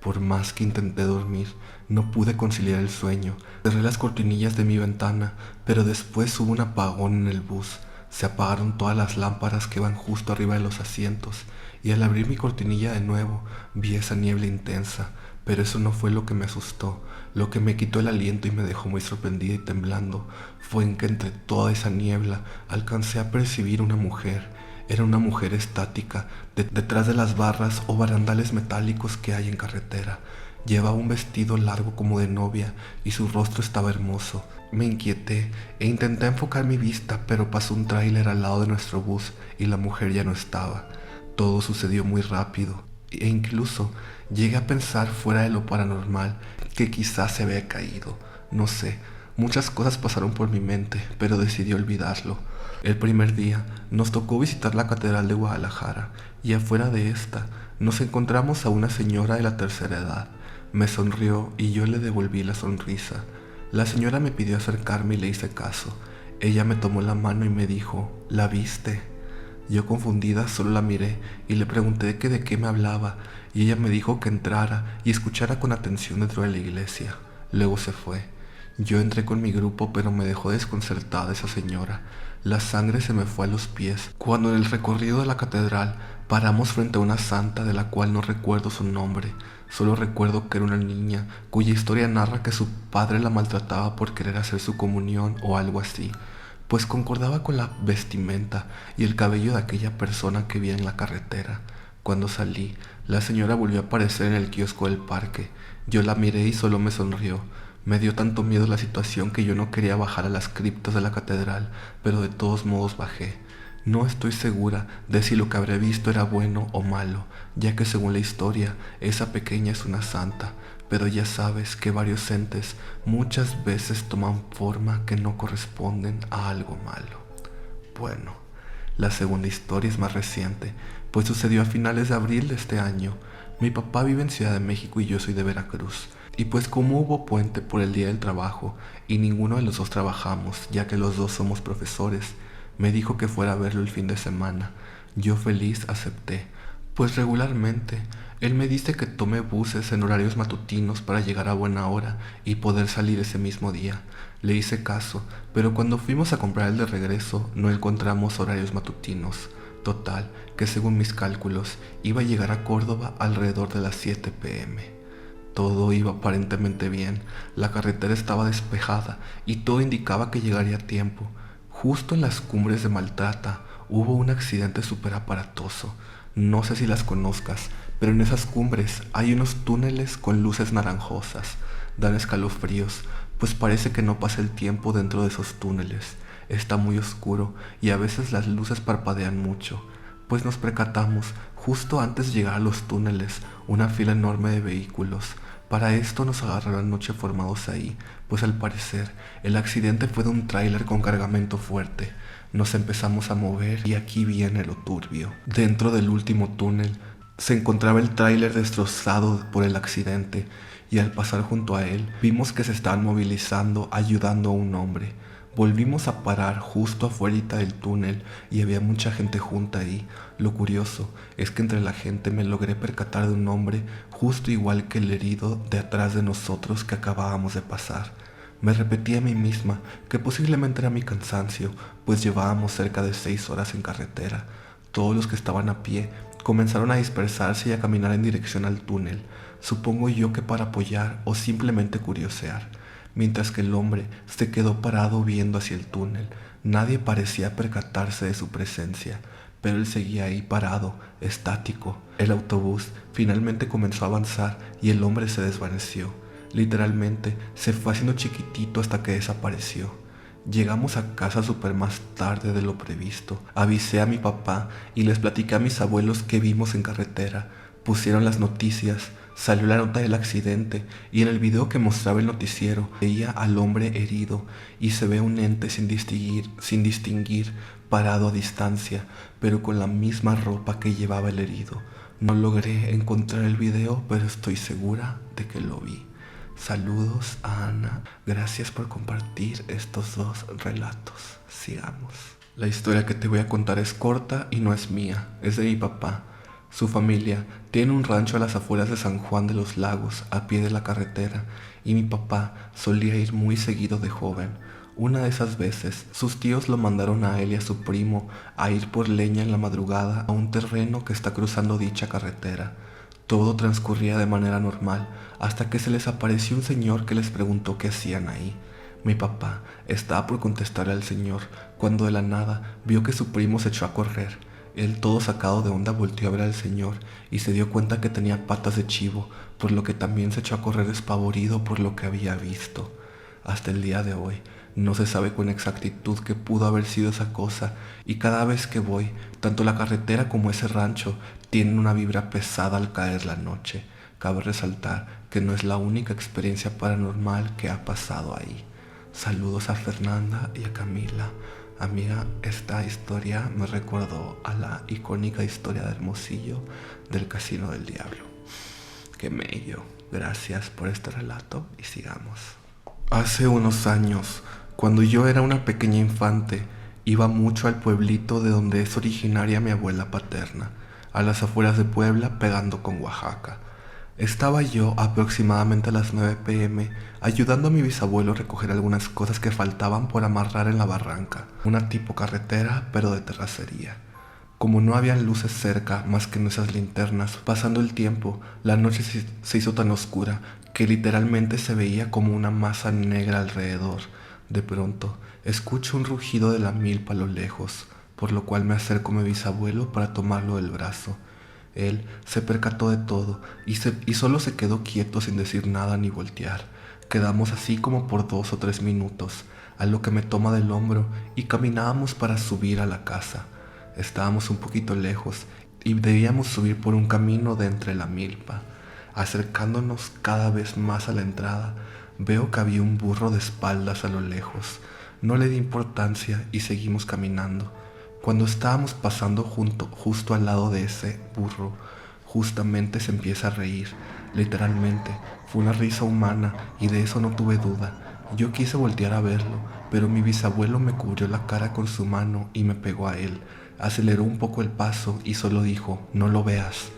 Por más que intenté dormir, no pude conciliar el sueño. Cerré las cortinillas de mi ventana, pero después hubo un apagón en el bus. Se apagaron todas las lámparas que van justo arriba de los asientos, y al abrir mi cortinilla de nuevo, vi esa niebla intensa, pero eso no fue lo que me asustó. Lo que me quitó el aliento y me dejó muy sorprendida y temblando fue en que entre toda esa niebla alcancé a percibir una mujer. Era una mujer estática, detrás de las barras o barandales metálicos que hay en carretera. Llevaba un vestido largo como de novia y su rostro estaba hermoso. Me inquieté e intenté enfocar mi vista, pero pasó un tráiler al lado de nuestro bus y la mujer ya no estaba. Todo sucedió muy rápido e incluso llegué a pensar fuera de lo paranormal que quizás se había caído. No sé, muchas cosas pasaron por mi mente, pero decidí olvidarlo. El primer día nos tocó visitar la Catedral de Guadalajara y afuera de esta nos encontramos a una señora de la tercera edad. Me sonrió y yo le devolví la sonrisa. La señora me pidió acercarme y le hice caso. Ella me tomó la mano y me dijo, ¿la viste? Yo confundida solo la miré y le pregunté que de qué me hablaba y ella me dijo que entrara y escuchara con atención dentro de la iglesia. Luego se fue. Yo entré con mi grupo, pero me dejó desconcertada esa señora. La sangre se me fue a los pies cuando en el recorrido de la catedral paramos frente a una santa de la cual no recuerdo su nombre. Solo recuerdo que era una niña cuya historia narra que su padre la maltrataba por querer hacer su comunión o algo así, pues concordaba con la vestimenta y el cabello de aquella persona que vi en la carretera. Cuando salí, la señora volvió a aparecer en el kiosco del parque. Yo la miré y solo me sonrió. Me dio tanto miedo la situación que yo no quería bajar a las criptas de la catedral, pero de todos modos bajé. No estoy segura de si lo que habré visto era bueno o malo, ya que según la historia, esa pequeña es una santa, pero ya sabes que varios entes muchas veces toman forma que no corresponden a algo malo. Bueno, la segunda historia es más reciente, pues sucedió a finales de abril de este año. Mi papá vive en Ciudad de México y yo soy de Veracruz. Y pues como hubo puente por el día del trabajo y ninguno de los dos trabajamos, ya que los dos somos profesores, me dijo que fuera a verlo el fin de semana. Yo feliz acepté, pues regularmente él me dice que tome buses en horarios matutinos para llegar a buena hora y poder salir ese mismo día. Le hice caso, pero cuando fuimos a comprar el de regreso no encontramos horarios matutinos. Total, que según mis cálculos iba a llegar a Córdoba alrededor de las 7 p.m. Todo iba aparentemente bien, la carretera estaba despejada y todo indicaba que llegaría a tiempo. Justo en las cumbres de Maltrata hubo un accidente súper aparatoso. No sé si las conozcas, pero en esas cumbres hay unos túneles con luces naranjosas. Dan escalofríos, pues parece que no pasa el tiempo dentro de esos túneles. Está muy oscuro y a veces las luces parpadean mucho. Pues nos percatamos, justo antes de llegar a los túneles, una fila enorme de vehículos. Para esto nos agarró la noche formados ahí, pues al parecer el accidente fue de un tráiler con cargamento fuerte. Nos empezamos a mover y aquí viene lo turbio. Dentro del último túnel se encontraba el tráiler destrozado por el accidente y al pasar junto a él vimos que se estaban movilizando ayudando a un hombre. Volvimos a parar justo afuera del túnel y había mucha gente junta ahí. Lo curioso es que entre la gente me logré percatar de un hombre justo igual que el herido de atrás de nosotros que acabábamos de pasar. Me repetí a mí misma que posiblemente era mi cansancio, pues llevábamos cerca de 6 horas en carretera. Todos los que estaban a pie comenzaron a dispersarse y a caminar en dirección al túnel, supongo yo que para apoyar o simplemente curiosear, mientras que el hombre se quedó parado viendo hacia el túnel. Nadie parecía percatarse de su presencia, pero él seguía ahí parado, estático. El autobús finalmente comenzó a avanzar y el hombre se desvaneció. Literalmente se fue haciendo chiquitito hasta que desapareció. Llegamos a casa súper más tarde de lo previsto. Avisé a mi papá y les platiqué a mis abuelos que vimos en carretera. Pusieron las noticias, salió la nota del accidente y en el video que mostraba el noticiero veía al hombre herido y se ve un ente sin distinguir, parado a distancia, pero con la misma ropa que llevaba el herido. No logré encontrar el video, pero estoy segura de que lo vi. Saludos a Ana, gracias por compartir estos 2 relatos. Sigamos. La historia que te voy a contar es corta y no es mía, es de mi papá. Su familia tiene un rancho a las afueras de San Juan de los Lagos, a pie de la carretera, y mi papá solía ir muy seguido de joven. Una de esas veces, sus tíos lo mandaron a él y a su primo a ir por leña en la madrugada a un terreno que está cruzando dicha carretera. Todo transcurría de manera normal, hasta que se les apareció un señor que les preguntó qué hacían ahí. Mi papá estaba por contestarle al señor, cuando de la nada vio que su primo se echó a correr. Él, todo sacado de onda, volteó a ver al señor y se dio cuenta que tenía patas de chivo, por lo que también se echó a correr despavorido por lo que había visto. Hasta el día de hoy no se sabe con exactitud qué pudo haber sido esa cosa, y cada vez que voy, tanto la carretera como ese rancho tienen una vibra pesada al caer la noche. Cabe resaltar que no es la única experiencia paranormal que ha pasado ahí. Saludos a Fernanda y a Camila. Amiga, esta historia me recordó a la icónica historia de Hermosillo del Casino del Diablo. Qué mello. Gracias por este relato y sigamos. Hace unos años, cuando yo era una pequeña infante, iba mucho al pueblito de donde es originaria mi abuela paterna, a las afueras de Puebla, pegando con Oaxaca. Estaba yo aproximadamente a las 9 p.m. ayudando a mi bisabuelo a recoger algunas cosas que faltaban por amarrar en la barranca, una tipo carretera pero de terracería. Como no habían luces cerca más que nuestras linternas, pasando el tiempo, la noche se hizo tan oscura que literalmente se veía como una masa negra alrededor. De pronto, escucho un rugido de la milpa a lo lejos, por lo cual me acerco a mi bisabuelo para tomarlo del brazo. Él se percató de todo y solo se quedó quieto sin decir nada ni voltear. Quedamos así como por 2 o 3 minutos, a lo que me toma del hombro y caminábamos para subir a la casa. Estábamos un poquito lejos y debíamos subir por un camino de entre la milpa. Acercándonos cada vez más a la entrada, veo que había un burro de espaldas a lo lejos. No le di importancia y seguimos caminando. Cuando estábamos pasando justo al lado de ese burro, justamente se empieza a reír. Literalmente, fue una risa humana y de eso no tuve duda. Yo quise voltear a verlo, pero mi bisabuelo me cubrió la cara con su mano y me pegó a él. Aceleró un poco el paso y solo dijo, no lo veas.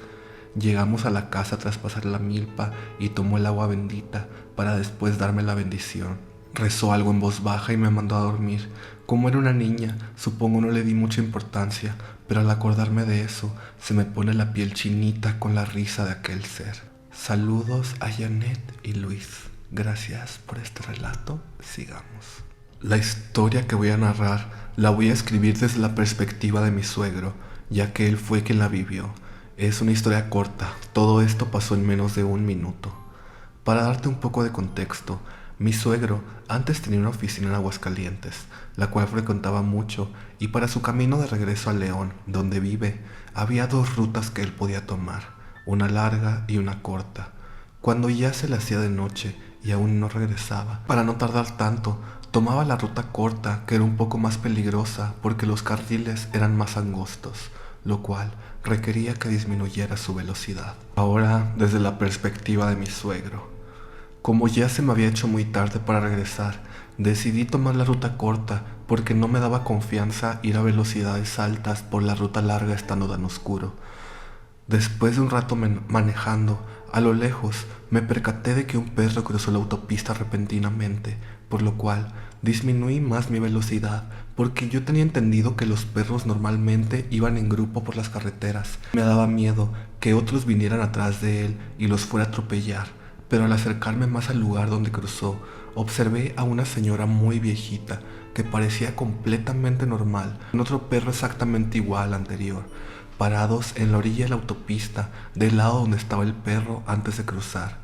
Llegamos a la casa tras pasar la milpa y tomó el agua bendita para después darme la bendición. Rezó algo en voz baja y me mandó a dormir. Como era una niña, supongo no le di mucha importancia, pero al acordarme de eso, se me pone la piel chinita con la risa de aquel ser. Saludos a Janet y Luis. Gracias por este relato. Sigamos. La historia que voy a narrar la voy a escribir desde la perspectiva de mi suegro, ya que él fue quien la vivió. Es una historia corta, todo esto pasó en menos de 1 minuto. Para darte un poco de contexto, mi suegro antes tenía una oficina en Aguascalientes, la cual frecuentaba mucho, y para su camino de regreso a León, donde vive, había 2 rutas que él podía tomar, una larga y una corta. Cuando ya se le hacía de noche y aún no regresaba, para no tardar tanto, tomaba la ruta corta, que era un poco más peligrosa porque los carriles eran más angostos, lo cual requería que disminuyera su velocidad. Ahora, desde la perspectiva de mi suegro. Como ya se me había hecho muy tarde para regresar, decidí tomar la ruta corta porque no me daba confianza ir a velocidades altas por la ruta larga estando tan oscuro. Después de un rato manejando, A lo lejos me percaté de que un perro cruzó la autopista repentinamente, por lo cual disminuí más mi velocidad, porque yo tenía entendido que los perros normalmente iban en grupo por las carreteras. Me daba miedo que otros vinieran atrás de él y los fuera a atropellar, pero al acercarme más al lugar donde cruzó, observé a una señora muy viejita que parecía completamente normal, con otro perro exactamente igual al anterior, parados en la orilla de la autopista del lado donde estaba el perro antes de cruzar.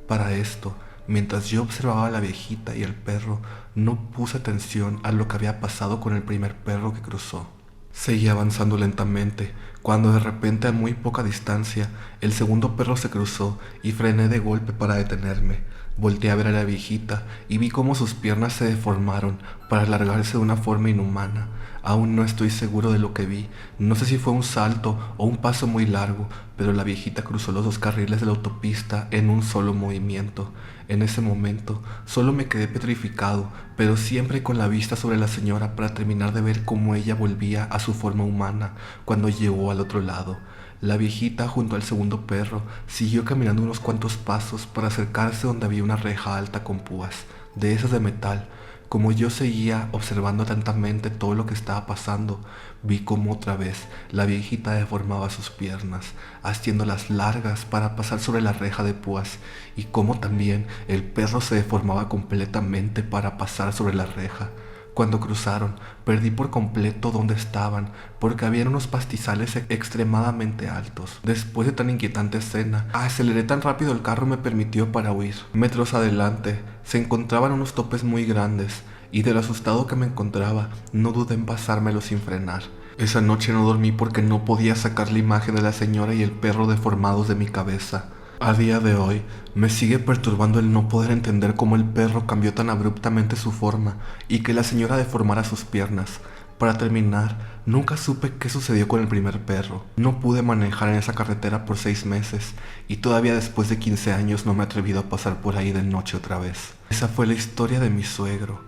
Para esto, mientras yo observaba a la viejita y el perro, no puse atención a lo que había pasado con el primer perro que cruzó. Seguía avanzando lentamente, cuando de repente a muy poca distancia, el segundo perro se cruzó y frené de golpe para detenerme. Volteé a ver a la viejita y vi cómo sus piernas se deformaron para alargarse de una forma inhumana. Aún no estoy seguro de lo que vi, no sé si fue un salto o un paso muy largo, pero la viejita cruzó los dos carriles de la autopista en un solo movimiento. En ese momento solo me quedé petrificado, pero siempre con la vista sobre la señora para terminar de ver cómo ella volvía a su forma humana cuando llegó al otro lado. La viejita, junto al segundo perro, siguió caminando unos cuantos pasos para acercarse donde había una reja alta con púas, de esas de metal. Como yo seguía observando atentamente todo lo que estaba pasando, vi cómo otra vez la viejita deformaba sus piernas, haciéndolas largas para pasar sobre la reja de púas, y cómo también el perro se deformaba completamente para pasar sobre la reja. Cuando cruzaron, perdí por completo dónde estaban, porque había unos pastizales extremadamente altos. Después de tan inquietante escena, aceleré tan rápido el carro me permitió para huir. Metros adelante, se encontraban unos topes muy grandes, y de lo asustado que me encontraba, no dudé en pasármelo sin frenar. Esa noche no dormí porque no podía sacar la imagen de la señora y el perro deformados de mi cabeza. A día de hoy, me sigue perturbando el no poder entender cómo el perro cambió tan abruptamente su forma y que la señora deformara sus piernas. Para terminar, nunca supe qué sucedió con el primer perro. No pude manejar en esa carretera por 6 meses y todavía después de 15 años no me he atrevido a pasar por ahí de noche otra vez. Esa fue la historia de mi suegro.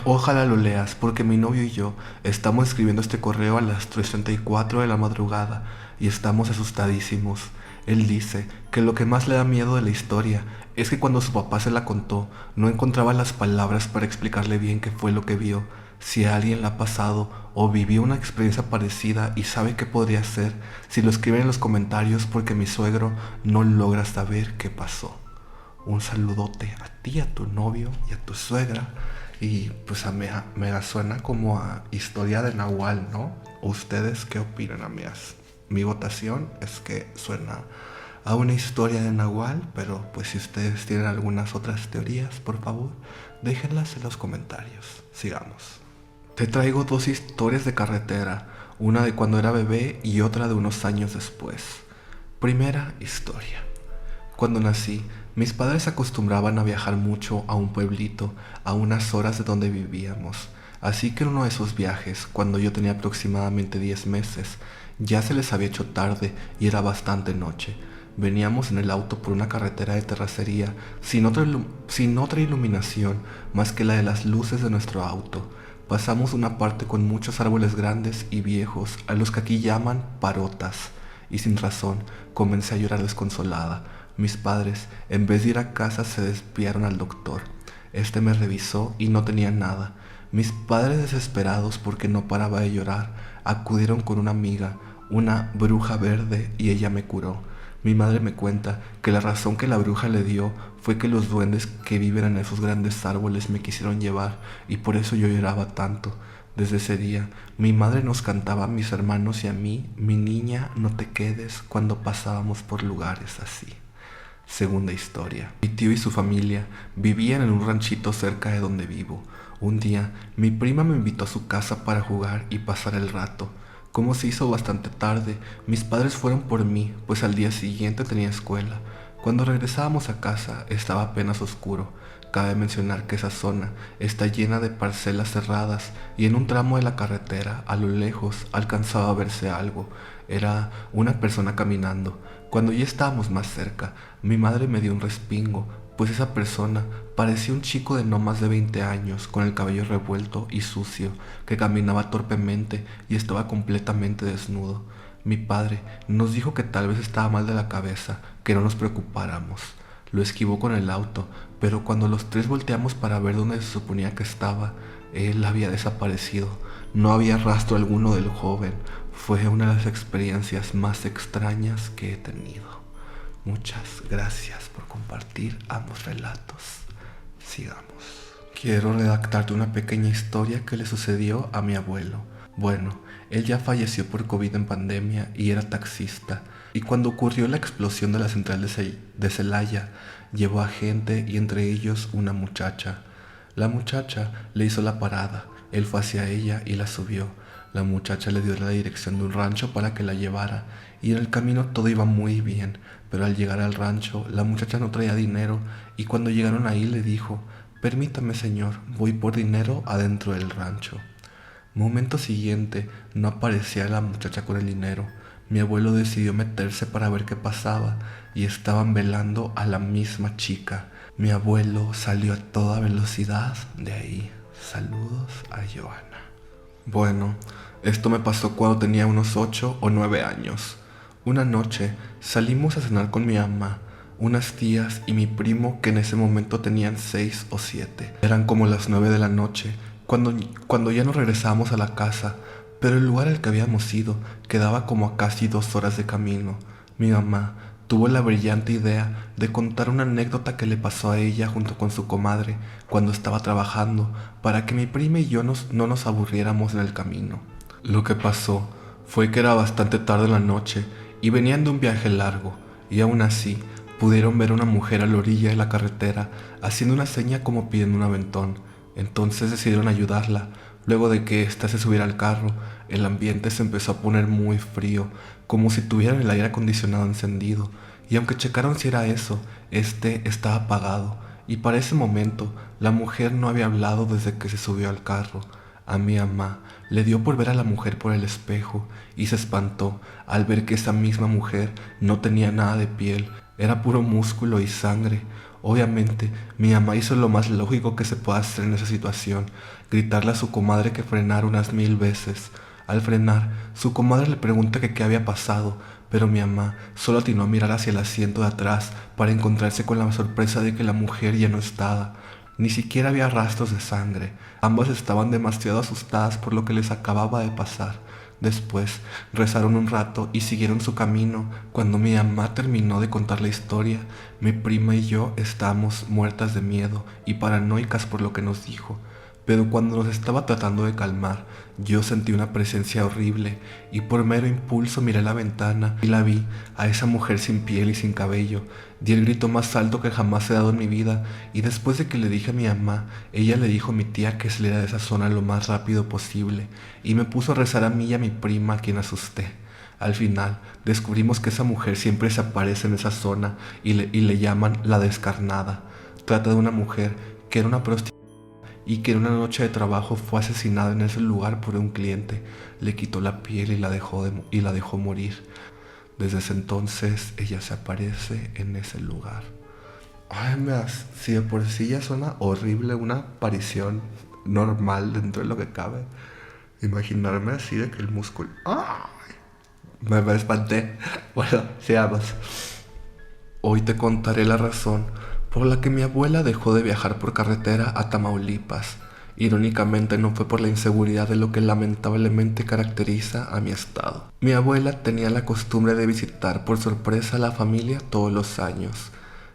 Ojalá lo leas porque mi novio y yo estamos escribiendo este correo a las 3:34 de la madrugada y estamos asustadísimos. Él dice que lo que más le da miedo de la historia es que cuando su papá se la contó, no encontraba las palabras para explicarle bien qué fue lo que vio. Si a alguien le ha pasado o vivió una experiencia parecida y sabe qué podría ser, si lo escriben en los comentarios porque mi suegro no logra saber qué pasó. Un saludote a ti, a tu novio y a tu suegra. Y pues me suena como a historia de Nahual, ¿no? ¿Ustedes qué opinan, amigas? Mi votación es que suena a una historia de Nahual, pero pues si ustedes tienen algunas otras teorías, por favor, déjenlas en los comentarios. Sigamos. Te traigo 2 historias de carretera, una de cuando era bebé y otra de unos años después. Primera historia. Cuando nací, mis padres acostumbraban a viajar mucho a un pueblito a unas horas de donde vivíamos. Así que en uno de esos viajes, cuando yo tenía aproximadamente 10 meses, ya se les había hecho tarde y era bastante noche. Veníamos en el auto por una carretera de terracería sin otra iluminación más que la de las luces de nuestro auto. Pasamos una parte con muchos árboles grandes y viejos, a los que aquí llaman parotas, y sin razón comencé a llorar desconsolada. Mis padres, en vez de ir a casa, se desviaron al doctor. Este me revisó y no tenía nada. Mis padres, desesperados porque no paraba de llorar, acudieron con una amiga, una bruja verde, y ella me curó. Mi madre me cuenta que la razón que la bruja le dio fue que los duendes que viven en esos grandes árboles me quisieron llevar y por eso yo lloraba tanto. Desde ese día, mi madre nos cantaba a mis hermanos y a mí, mi niña, no te quedes, cuando pasábamos por lugares así. Segunda historia. Mi tío y su familia vivían en un ranchito cerca de donde vivo. Un día, mi prima me invitó a su casa para jugar y pasar el rato. Como se hizo bastante tarde, mis padres fueron por mí, pues al día siguiente tenía escuela. Cuando regresábamos a casa, estaba apenas oscuro. Cabe mencionar que esa zona está llena de parcelas cerradas y en un tramo de la carretera, a lo lejos, alcanzaba a verse algo. Era una persona caminando. Cuando ya estábamos más cerca, mi madre me dio un respingo, pues esa persona parecía un chico de no más de 20 años, con el cabello revuelto y sucio, que caminaba torpemente y estaba completamente desnudo. Mi padre nos dijo que tal vez estaba mal de la cabeza, que no nos preocupáramos. Lo esquivó con el auto, pero cuando los tres volteamos para ver dónde se suponía que estaba, él había desaparecido. No había rastro alguno del joven. Fue una de las experiencias más extrañas que he tenido. Muchas gracias por compartir ambos relatos. Sigamos. Quiero redactarte una pequeña historia que le sucedió a mi abuelo. Bueno, él ya falleció por COVID en pandemia y era taxista. Y cuando ocurrió la explosión de la central de Celaya, llevó a gente y entre ellos una muchacha. La muchacha le hizo la parada, él fue hacia ella y la subió. La muchacha le dio la dirección de un rancho para que la llevara y en el camino todo iba muy bien, pero al llegar al rancho la muchacha no traía dinero y cuando llegaron ahí le dijo: «Permítame, señor, voy por dinero adentro del rancho». Momento siguiente no aparecía la muchacha con el dinero. Mi abuelo decidió meterse para ver qué pasaba y estaban velando a la misma chica. Mi abuelo salió a toda velocidad de ahí. Saludos a Joana. Bueno, esto me pasó cuando tenía unos 8 o 9 años. Una noche salimos a cenar con mi mamá, unas tías y mi primo que en ese momento tenían 6 o 7. Eran como las 9 de la noche cuando ya nos regresábamos a la casa, pero el lugar al que habíamos ido quedaba como a casi 2 horas de camino. Mi mamá tuvo la brillante idea de contar una anécdota que le pasó a ella junto con su comadre cuando estaba trabajando para que mi prima y yo no nos aburriéramos en el camino. Lo que pasó fue que era bastante tarde en la noche y venían de un viaje largo y aún así pudieron ver a una mujer a la orilla de la carretera haciendo una seña como pidiendo un aventón. Entonces decidieron ayudarla. Luego de que ésta se subiera al carro, el ambiente se empezó a poner muy frío, como si tuvieran el aire acondicionado encendido, y aunque checaron si era eso, este estaba apagado, y para ese momento la mujer no había hablado desde que se subió al carro. A mi mamá le dio por ver a la mujer por el espejo, y se espantó al ver que esa misma mujer no tenía nada de piel, era puro músculo y sangre. Obviamente, mi mamá hizo lo más lógico que se puede hacer en esa situación, gritarle a su comadre que frenara unas 1000 veces. Al frenar, su comadre le pregunta que qué había pasado, pero mi mamá solo atinó a mirar hacia el asiento de atrás para encontrarse con la sorpresa de que la mujer ya no estaba. Ni siquiera había rastros de sangre. Ambas estaban demasiado asustadas por lo que les acababa de pasar. Después rezaron un rato y siguieron su camino. Cuando mi mamá terminó de contar la historia, mi prima y yo estábamos muertas de miedo y paranoicas por lo que nos dijo. Pero cuando nos estaba tratando de calmar, yo sentí una presencia horrible y por mero impulso miré la ventana y la vi a esa mujer sin piel y sin cabello. Di el grito más alto que jamás he dado en mi vida y después de que le dije a mi mamá, ella le dijo a mi tía que saliera de esa zona lo más rápido posible y me puso a rezar a mí y a mi prima, a quien asusté. Al final descubrimos que esa mujer siempre se aparece en esa zona y le llaman la descarnada. Trata de una mujer que era una prostituta y que en una noche de trabajo fue asesinada en ese lugar por un cliente. Le quitó la piel y la dejó morir. Desde ese entonces ella se aparece en ese lugar. Ay, si de por sí ya suena horrible una aparición normal dentro de lo que cabe, imaginarme así de que el músculo... ¡Ay! Me espanté. Bueno, sigamos. Hoy te contaré la razón por la que mi abuela dejó de viajar por carretera a Tamaulipas. Irónicamente no fue por la inseguridad de lo que lamentablemente caracteriza a mi estado. Mi abuela tenía la costumbre de visitar por sorpresa a la familia todos los años.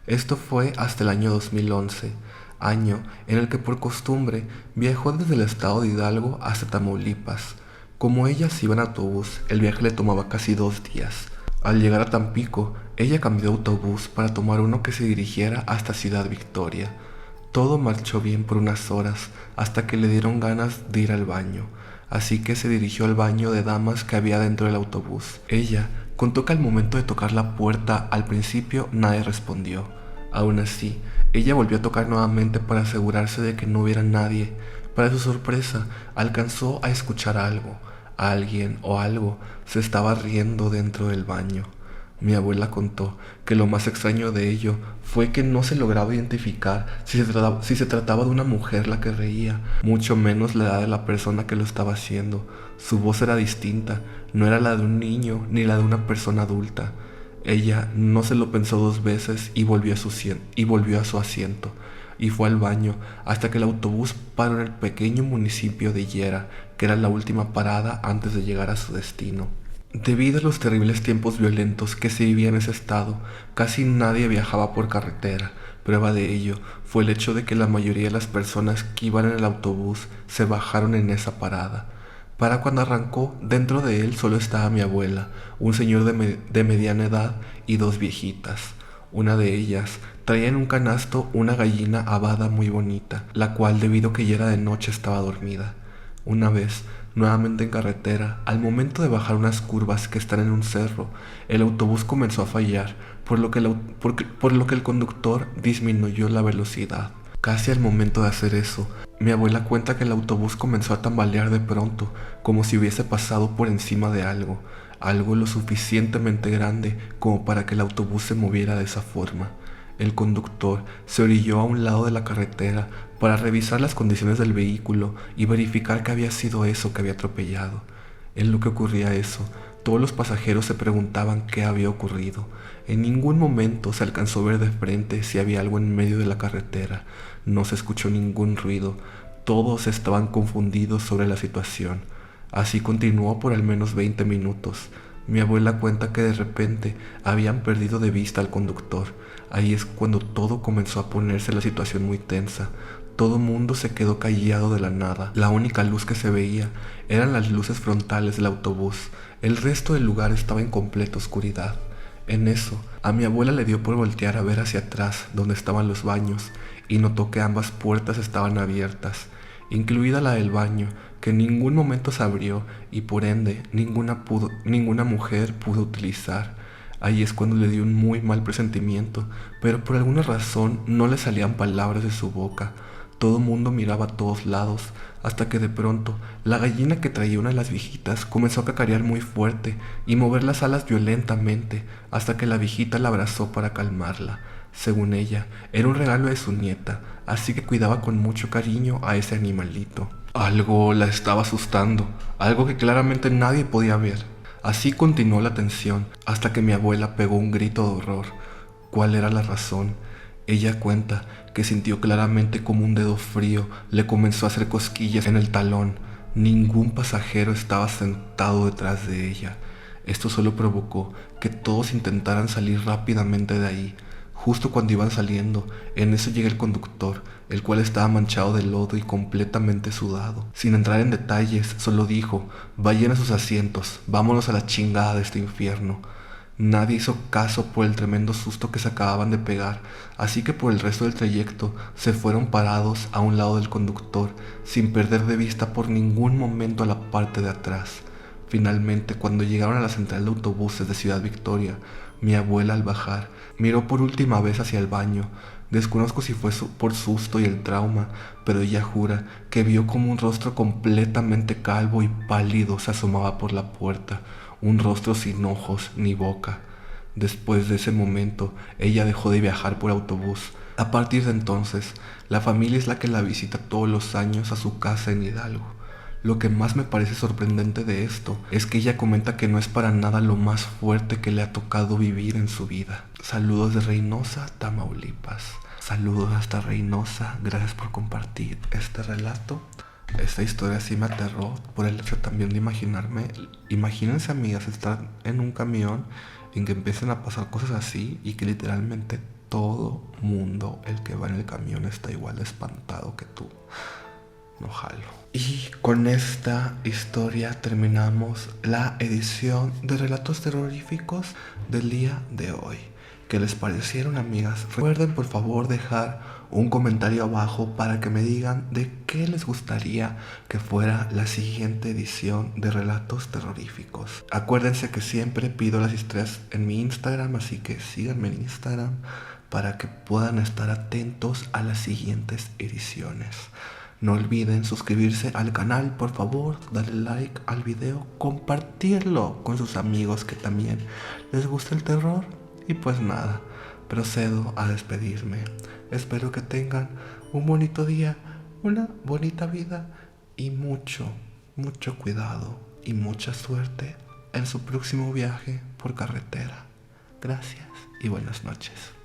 Esto fue hasta el año 2011, año en el que por costumbre viajó desde el estado de Hidalgo hasta Tamaulipas. Como ellas iban en autobús, el viaje le tomaba casi 2 días. Al llegar a Tampico, ella cambió de autobús para tomar uno que se dirigiera hasta Ciudad Victoria. Todo marchó bien por unas horas, hasta que le dieron ganas de ir al baño, así que se dirigió al baño de damas que había dentro del autobús. Ella contó que al momento de tocar la puerta, al principio nadie respondió. Aún así, ella volvió a tocar nuevamente para asegurarse de que no hubiera nadie. Para su sorpresa, alcanzó a escuchar algo. Alguien o algo se estaba riendo dentro del baño. Mi abuela contó que lo más extraño de ello fue que no se lograba identificar si se trataba de una mujer la que reía, mucho menos la edad de la persona que lo estaba haciendo. Su voz era distinta, no era la de un niño ni la de una persona adulta. Ella no se lo pensó dos veces y volvió a su asiento y fue al baño hasta que el autobús paró en el pequeño municipio de Yera, que era la última parada antes de llegar a su destino. Debido a los terribles tiempos violentos que se vivía en ese estado, casi nadie viajaba por carretera. Prueba de ello fue el hecho de que la mayoría de las personas que iban en el autobús se bajaron en esa parada. Para cuando arrancó, dentro de él solo estaba mi abuela, un señor de mediana edad y dos viejitas. Una de ellas traía en un canasto una gallina abada muy bonita, la cual debido a que ya era de noche estaba dormida. Una vez, nuevamente en carretera, al momento de bajar unas curvas que están en un cerro, el autobús comenzó a fallar, por lo que el conductor disminuyó la velocidad. Casi al momento de hacer eso, mi abuela cuenta que el autobús comenzó a tambalear de pronto, como si hubiese pasado por encima de algo lo suficientemente grande como para que el autobús se moviera de esa forma. El conductor se orilló a un lado de la carretera para revisar las condiciones del vehículo y verificar que había sido eso que había atropellado. En lo que ocurría eso, todos los pasajeros se preguntaban qué había ocurrido. En ningún momento se alcanzó a ver de frente si había algo en medio de la carretera. No se escuchó ningún ruido. Todos estaban confundidos sobre la situación. Así continuó por al menos 20 minutos. Mi abuela cuenta que de repente habían perdido de vista al conductor. Ahí es cuando todo comenzó a ponerse la situación muy tensa. Todo mundo se quedó callado de la nada. La única luz que se veía eran las luces frontales del autobús. El resto del lugar estaba en completa oscuridad. En eso, a mi abuela le dio por voltear a ver hacia atrás, donde estaban los baños, y notó que ambas puertas estaban abiertas, incluida la del baño, que en ningún momento se abrió y por ende ninguna mujer pudo utilizar. Ahí es cuando le dio un muy mal presentimiento, pero por alguna razón no le salían palabras de su boca. Todo el mundo miraba a todos lados, hasta que de pronto la gallina que traía una de las viejitas comenzó a cacarear muy fuerte y mover las alas violentamente, hasta que la viejita la abrazó para calmarla. Según ella, era un regalo de su nieta, así que cuidaba con mucho cariño a ese animalito. Algo la estaba asustando, algo que claramente nadie podía ver. Así continuó la tensión, hasta que mi abuela pegó un grito de horror. ¿Cuál era la razón? Ella cuenta que sintió claramente como un dedo frío le comenzó a hacer cosquillas en el talón. Ningún pasajero estaba sentado detrás de ella. Esto solo provocó que todos intentaran salir rápidamente de ahí. Justo cuando iban saliendo, en eso llega el conductor, el cual estaba manchado de lodo y completamente sudado. Sin entrar en detalles, solo dijo: vayan a sus asientos, vámonos a la chingada de este infierno. Nadie hizo caso por el tremendo susto que se acababan de pegar, así que por el resto del trayecto se fueron parados a un lado del conductor, sin perder de vista por ningún momento a la parte de atrás. Finalmente, cuando llegaron a la central de autobuses de Ciudad Victoria, mi abuela al bajar miró por última vez hacia el baño. Desconozco si fue por susto y el trauma, pero ella jura que vio como un rostro completamente calvo y pálido se asomaba por la puerta, un rostro sin ojos ni boca. Después de ese momento, ella dejó de viajar por autobús. A partir de entonces, la familia es la que la visita todos los años a su casa en Hidalgo. Lo que más me parece sorprendente de esto es que ella comenta que no es para nada lo más fuerte que le ha tocado vivir en su vida. Saludos de Reynosa, Tamaulipas. Saludos hasta Reynosa, gracias por compartir este relato. Esta historia sí me aterró por el hecho también de imaginarme. Imagínense, amigas, estar en un camión en que empiecen a pasar cosas así y que literalmente todo mundo, el que va en el camión, está igual de espantado que tú. No jalo. Y con esta historia terminamos la edición de relatos terroríficos del día de hoy. ¿Qué les parecieron, amigas? Recuerden por favor dejar un comentario abajo para que me digan de qué les gustaría que fuera la siguiente edición de relatos terroríficos. Acuérdense que siempre pido las historias en mi Instagram, así que síganme en Instagram para que puedan estar atentos a las siguientes ediciones. No olviden suscribirse al canal, por favor, darle like al video, compartirlo con sus amigos que también les gusta el terror. Y pues nada, procedo a despedirme. Espero que tengan un bonito día, una bonita vida y mucho cuidado y mucha suerte en su próximo viaje por carretera. Gracias y buenas noches.